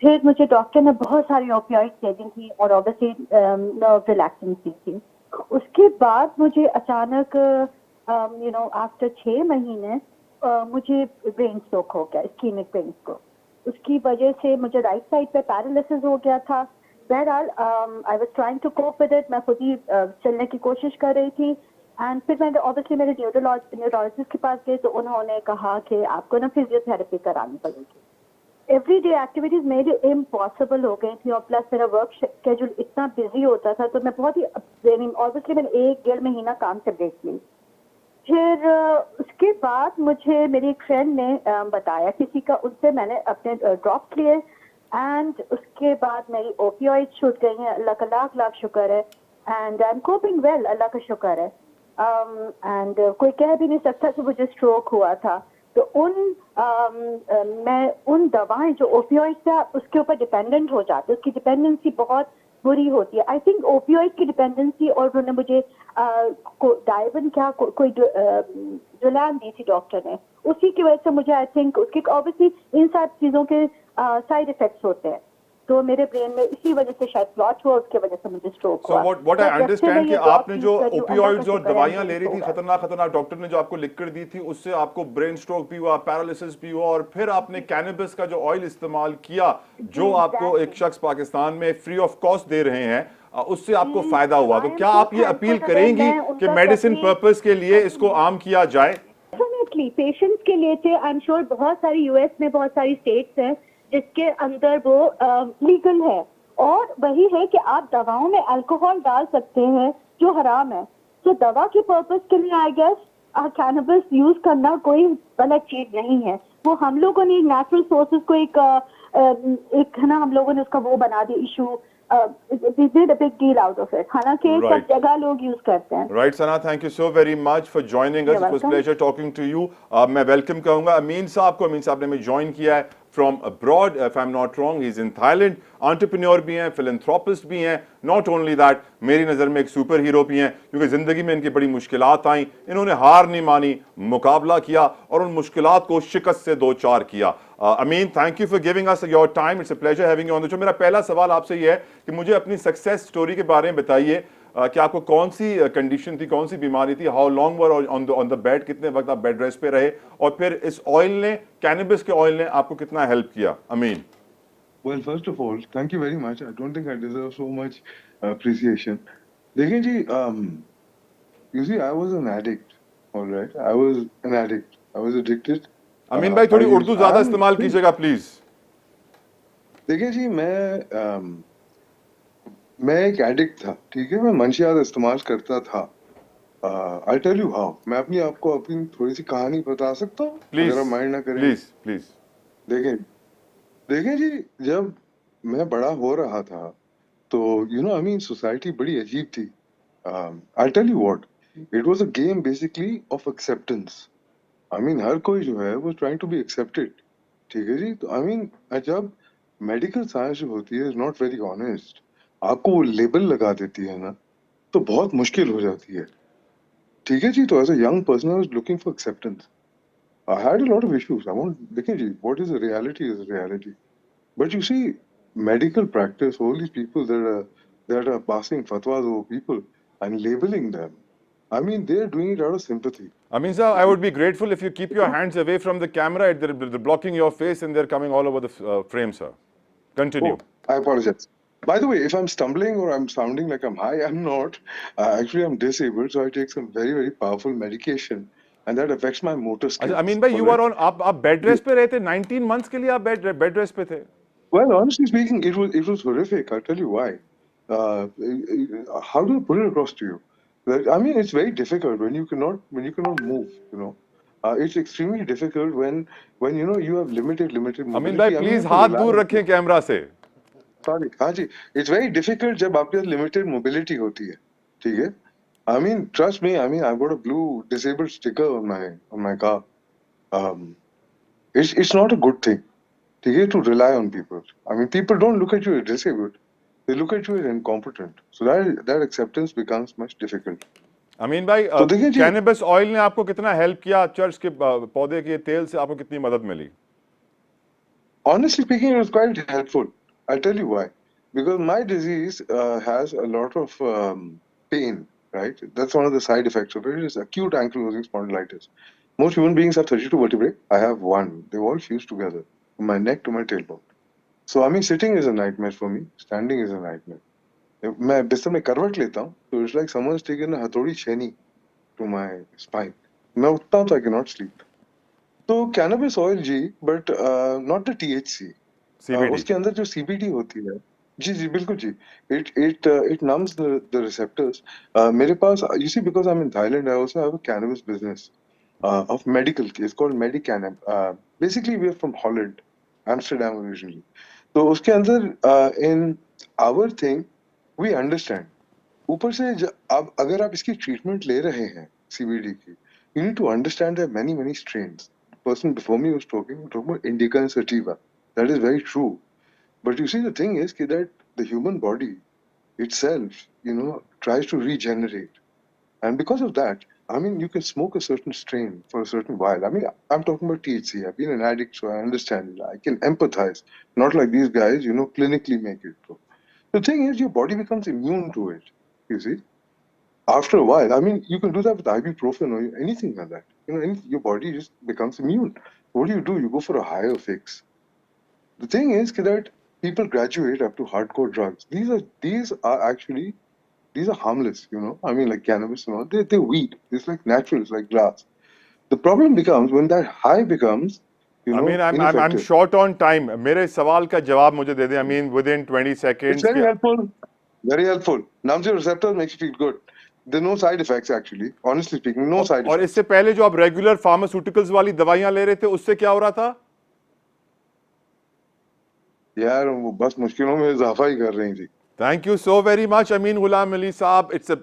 फिर मुझे डॉक्टर ने बहुत सारी ओपियोइड्स दे दी थी और ऑब्वियसली नर्व रिलैक्सेंस दी थी। उसके बाद मुझे अचानक आफ्टर 6 महीने मुझे ब्रेन स्ट्रोक हो गया, इस्कीमिक ब्रेन स्ट्रोक। उसकी वजह से मुझे राइट साइड पे पैरालिसिस हो गया था। बहरहाल I was trying to cope with it, मैं खुद ही चलने की कोशिश कर रही थी। एंड फिर मैंने ऑब्वियसली मेरे न्यूरोलॉजिस्ट के पास गए तो उन्होंने कहा कि आपको ना फिजियोथेरेपी करानी पड़ेगी। एवरीडे एक्टिविटीज मेरी इम्पॉसिबल हो गई थी और प्लस मेरा वर्क शेड्यूल इतना बिजी होता था, तो मैं बहुत ही ऑब्वियसली मैंने 1-1.5 महीना काम से ब्रेक ली। फिर उसके बाद मुझे मेरी एक फ्रेंड ने बताया किसी का, उनसे मैंने अपने ड्रॉप्स लिए एंड उसके बाद मेरी ओपियोइड छूट गई हैं, अल्लाह का लाख लाख शुक्र है। And I am coping well, Allah का शुक्र है। एंड कोई कह भी नहीं सकता कि मुझे स्ट्रोक हुआ था। तो मैं उन दवाएं जो ओपियोइड था उसके ऊपर डिपेंडेंट हो जाती, उसकी डिपेंडेंसी बहुत बुरी होती है। आई थिंक ओपियोइड की डिपेंडेंसी, और उन्होंने मुझे डायबन क्या कोई जुलान दी थी डॉक्टर ने, उसी की वजह से मुझे आई थिंक उसकी ऑब्वियसली इन सब चीजों के साइड इफेक्ट्स होते हैं, तो मेरे ब्रेन में इसी वजह से शायद क्लॉट हुआ, उसके वजह से मुझे स्ट्रोक हुआ। So what I तो जब से understand मैं कि ये आपने drop जो use कर रही हूँ, ओपियोइड्स अल्लाह और का शुक्र है, दवाइयां मुझे ले रही थी, स्ट्रोक आया। खतरनाक खतरनाक डॉक्टर ने जो आपको लिक्विड दी थी, उससे आपको ब्रेन स्ट्रोक भी हुआ, पैरालिसिस भी हुआ, और फिर आपने कैनबिस का जो ऑयल इस्तेमाल किया, जो आपको एक शख्स पाकिस्तान में फ्री ऑफ कॉस्ट दे रहे हैं, उससे आपको फायदा हुआ। तो क्या आप ये अपील करेंगी कि मेडिसिन पर्पस के लिए इसको आम किया जाए? डेफिनेटली पेशेंट्स के लिए थे। आई एम श्योर बहुत सारी यूएस में बहुत सारी स्टेट्स हैं जिसके अंदर वो लीगल है, और वही है कि आप दवाओं में अल्कोहल डाल सकते हैं जो हराम है। तो दवा के पर्पस के लिए आई गेस कैनबिस यूज करना कोई गलत चीज नहीं है। वो हम लोगों ने नेचुरल सोर्सेज को एक है ना, हम लोगों ने उसका वो बना दिया issue, we did a big deal out of it. हालांकि सब जगह लोग यूज करते हैं। Right, Sana, thank you so very much for joining us. You're It was welcome. pleasure talking to you. मैं वेलकम कहूंगा अमीन साहब को। अमीन साहब ने हमें ज्वाइन किया है from abroad, if I'm not wrong, he's in Thailand. Entrepreneur भी हैं, philanthropist भी हैं। Not only that, मेरी नज़र में एक सुपर हीरो भी हैं, क्योंकि ज़िंदगी में इनकी बड़ी मुश्किलात आई, इन्होंने हार नहीं मानी, मुकाबला किया और उन मुश्किलात को शिकस्त से दो चार किया। Amin, thank you for giving us your time. It's a pleasure having you on the show. मेरा पहला सवाल आपसे ये है कि मुझे अपनी सक्सेस स्टोरी के बारे में बताइए कि आपको कौन सी कंडीशन थी, कौन सी बीमारी थी, how long were on the bed, कितने वक्त आप बेड रेस्ट पे रहे, और फिर इस ऑयल ने, कैनबिस के ऑयल ने आपको कितना हेल्प किया? अमीन। Well, first of all, thank you very much. I don't think I deserve so much appreciation. देखिए जी, you see, I was an addict, all right. I was an addict. I was addicted. अमीन भाई, थोड़ी उर्दू ज्यादा इस्तेमाल कीजिएगा please. देखिए जी, मैं एक addict था, ठीक है। मैं मंशियात इस्तेमाल करता था। I tell you how. मैं आपको अपनी थोड़ी सी कहानी बता सकता हूँ, प्लीज, अगर आप माइंड ना करें। Please please. देखिए जी, जब मैं बड़ा हो रहा था तो आई मीन सोसाइटी बड़ी अजीब थी। I tell you what, it was a game basically of acceptance. I mean हर कोई जो है वो ट्राइंग टू बी एक्सेप्टेड, ठीक है जी। तो आई मीन जब मेडिकल साइंस जो होती है इज नॉट वेरी ऑनेस्ट, आपको वो लेबल लगा देती है ना, तो बहुत मुश्किल हो जाती है, ठीक है जी। तो as a young person I was looking for acceptance. I had a lot of issues. I want, देखिए जी, what is a reality is a reality. But you see, medical practice, all these people that are passing fatwas over people and labeling them, I mean, they're doing it out of sympathy. Amin sir, I would be grateful if you keep your hands away from the camera. They're blocking your face and they're coming all over the frame, sir. Continue. Oh, I apologize. By the way, if I'm stumbling or I'm sounding like I'm high, I'm not. Actually, I'm disabled, so I take some very, very powerful medication. And that affects my motor skills. अमीन भाई, you were on, आप bed rest पे रहे थे 19 months के लिए, आप bed rest पे थे? Well, honestly speaking, it was horrific. I'll tell you why. How do I put it across to you? I mean, it's very difficult when you cannot move. It's extremely difficult when you have limited अमीन भाई mobility. I mean, please you have to हाथ rely दूर on रखें camera से। Sorry, हाँ जी, it's very difficult जब आपके पास limited mobility होती है, ठीक है? I mean, trust me. I mean, I've got a blue disabled sticker on my car. Um, it's not a good thing, ठीक है, to rely on people. I mean, people don't look at you as disabled; they look at you as incompetent. So that acceptance becomes much difficult. अमीन भाई तो देखिए जी, cannabis oil ने आपको कितना help किया? Church के पौधे के तेल से आपको कितनी मदद मिली? honestly speaking, it was quite helpful. I'll tell you why. Because my disease has a lot of pain, right? That's one of the side effects of it. It is acute ankylosing spondylitis. Most human beings have 32 vertebrae. I have one. They've all fused together, from my neck to my tailbone. So I mean, sitting is a nightmare for me. Standing is a nightmare. मैं बिस्तर में करवट लेता हूँ, तो it's like someone's taken a हथौड़ी छेनी to my spine. मैं उठता हूँ तो I cannot sleep. तो cannabis oil ji, but not the THC. CBD उसके अंदर जो CBD होती है, जी बिल्कुल जी, it numbs the receptors. मेरे पास, you see, because I'm in Thailand, I also have a cannabis business of medical. It's called Medicannab. Basically, we are from Holland, Amsterdam originally. तो उसके अंदर in our thing we understand. ऊपर से अब अगर आप इसकी ट्रीटमेंट ले रहे हैं CBD की, you need to understand there are many strains. The person before me was talking about indica and sativa. That is very true. But you see, the thing is that the human body itself, tries to regenerate. And because of that, I mean, you can smoke a certain strain for a certain while. I mean, I'm talking about THC. I've been an addict, so I understand it. I can empathize. Not like these guys, clinically make it. The thing is, your body becomes immune to it, you see. After a while, I mean, you can do that with ibuprofen or anything like that. Your body just becomes immune. What do? You go for a higher fix. The thing is that people graduate up to hardcore drugs. These are harmless, I mean, like cannabis and all. They're weed. It's like natural. It's like grass. The problem becomes when that high becomes, Amin I'm ineffective. short on time. मेरे सवाल का जवाब मुझे दे दें अमीन within 20 It's seconds very के helpful. Very helpful. Numbs your receptors, makes you feel good. There are no side effects actually. Honestly speaking, no side और effects. इससे पहले जो आप रेगुलर फार्मास्यूटिकल्स वाली दवाइयां ले रहे थे उससे क्या हो रहा था? यार वो बस मुश्किलों में इजाफा ही कर रही थी. Thank you so very much Amin Ghulam Ali साहब. It's a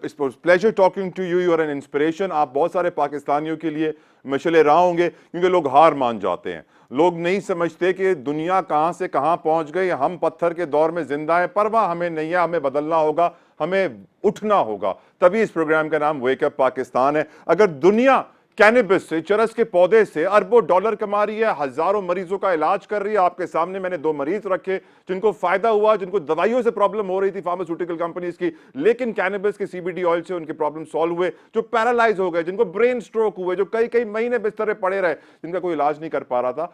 pleasure talking to you. You are an inspiration. आप बहुत सारे पाकिस्तानियों के लिए मशले राह होंगे क्योंकि लोग हार मान जाते हैं. लोग नहीं समझते कि दुनिया कहां से कहां पहुंच गई. हम पत्थर के दौर में जिंदा हैं. परवाह हमें नहीं है. हमें बदलना होगा. हमें उठना होगा. तभी इस प्रोग्राम का नाम वेक अप पाकिस्तान है. अगर दुनिया कैनबिस से, चरस के पौधे से अरबों डॉलर कमा रही है, हजारों मरीजों का इलाज कर रही है. आपके सामने मैंने 2 मरीज रखे जिनको फायदा हुआ, जिनको दवाइयों से प्रॉब्लम हो रही थी फार्मास्यूटिकल कंपनीज की, लेकिन कैनबिस के CBD ऑयल से उनके प्रॉब्लम सॉल्व हुए. जो पैरालाइज हो गए, जिनको ब्रेन स्ट्रोक हुए, जो कई महीने बिस्तर पे पड़े रहे, जिनका कोई इलाज नहीं कर पा रहा था,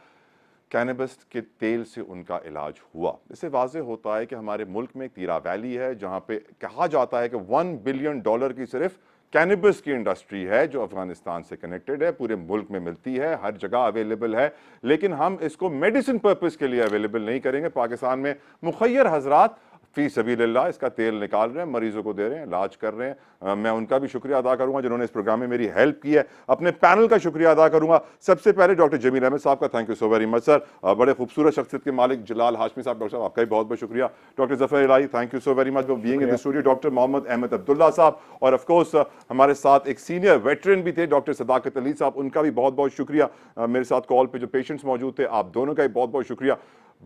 कैनबिस के तेल से उनका इलाज हुआ. इससे वाज़ेह होता है कि हमारे मुल्क में एक तीरा वैली है जहां पे कहा जाता है कि $1 बिलियन की सिर्फ कैनबिस की इंडस्ट्री है जो अफगानिस्तान से कनेक्टेड है. पूरे मुल्क में मिलती है, हर जगह अवेलेबल है, लेकिन हम इसको मेडिसिन पर्पस के लिए अवेलेबल नहीं करेंगे. पाकिस्तान में मुखय्यर हजरात फी सबीलिल्लाह इसका तेल निकाल रहे हैं, मरीजों को दे रहे हैं, इलाज कर रहे हैं. मैं उनका भी शुक्रिया अदा करूंगा जिन्होंने इस प्रोग्राम में मेरी हेल्प की है. अपने पैनल का शुक्रिया अदा करूंगा. सबसे पहले डॉक्टर जमील अहमद साहब का thank you so very much sir. बड़े खूबसूरत शख्सियत के मालिक जलाल हाशमी साहब, डॉक्टर साहब आपका भी बहुत बहुत शुक्रिया. Doctor Zafar Ilahi thank you so very much for being in the studio. Doctor Mohammad Ahmed Abdullah साहब, और ऑफ कोर्स हमारे साथ एक सीनियर वेटरन भी थे डॉक्टर सदाकत अली साहब, उनका भी बहुत बहुत शुक्रिया. मेरे साथ कॉल पे जो पेशेंट्स मौजूद थे, आप दोनों का भी बहुत बहुत शुक्रिया.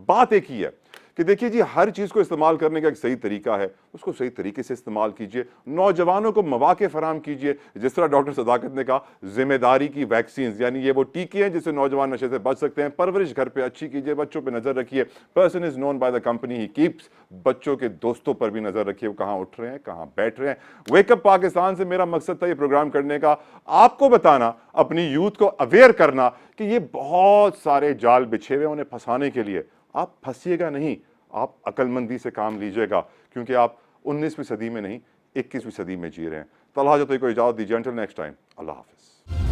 बात एक ही है कि देखिए जी, हर चीज़ को इस्तेमाल करने का एक सही तरीका है, उसको सही तरीके से इस्तेमाल कीजिए. नौजवानों को मौके फराम कीजिए. जिस तरह डॉक्टर सदाकत ने कहा, जिम्मेदारी की वैक्सीन, यानी ये वो टीके हैं जिससे नौजवान नशे से बच सकते हैं. परवरिश घर पे अच्छी कीजिए, बच्चों पे नज़र रखिए. Person is known by the company he keeps. बच्चों के दोस्तों पर भी नज़र रखिए, वो कहाँ उठ रहे हैं, कहाँ बैठ रहे हैं. वेकअप पाकिस्तान से मेरा मकसद था ये प्रोग्राम करने का, आपको बताना, अपनी यूथ को अवेयर करना कि ये बहुत सारे जाल बिछे हुए, उन्हें फंसाने के लिए. आप फंसिएगा नहीं, आप अक्लमंदी से काम लीजिएगा, क्योंकि आप 19वीं सदी में नहीं 21वीं सदी में जी रहे हैं. तलहा जो को इजाज़त दीजिए. अंटिल नेक्स्ट टाइम, अल्लाह हाफिज़.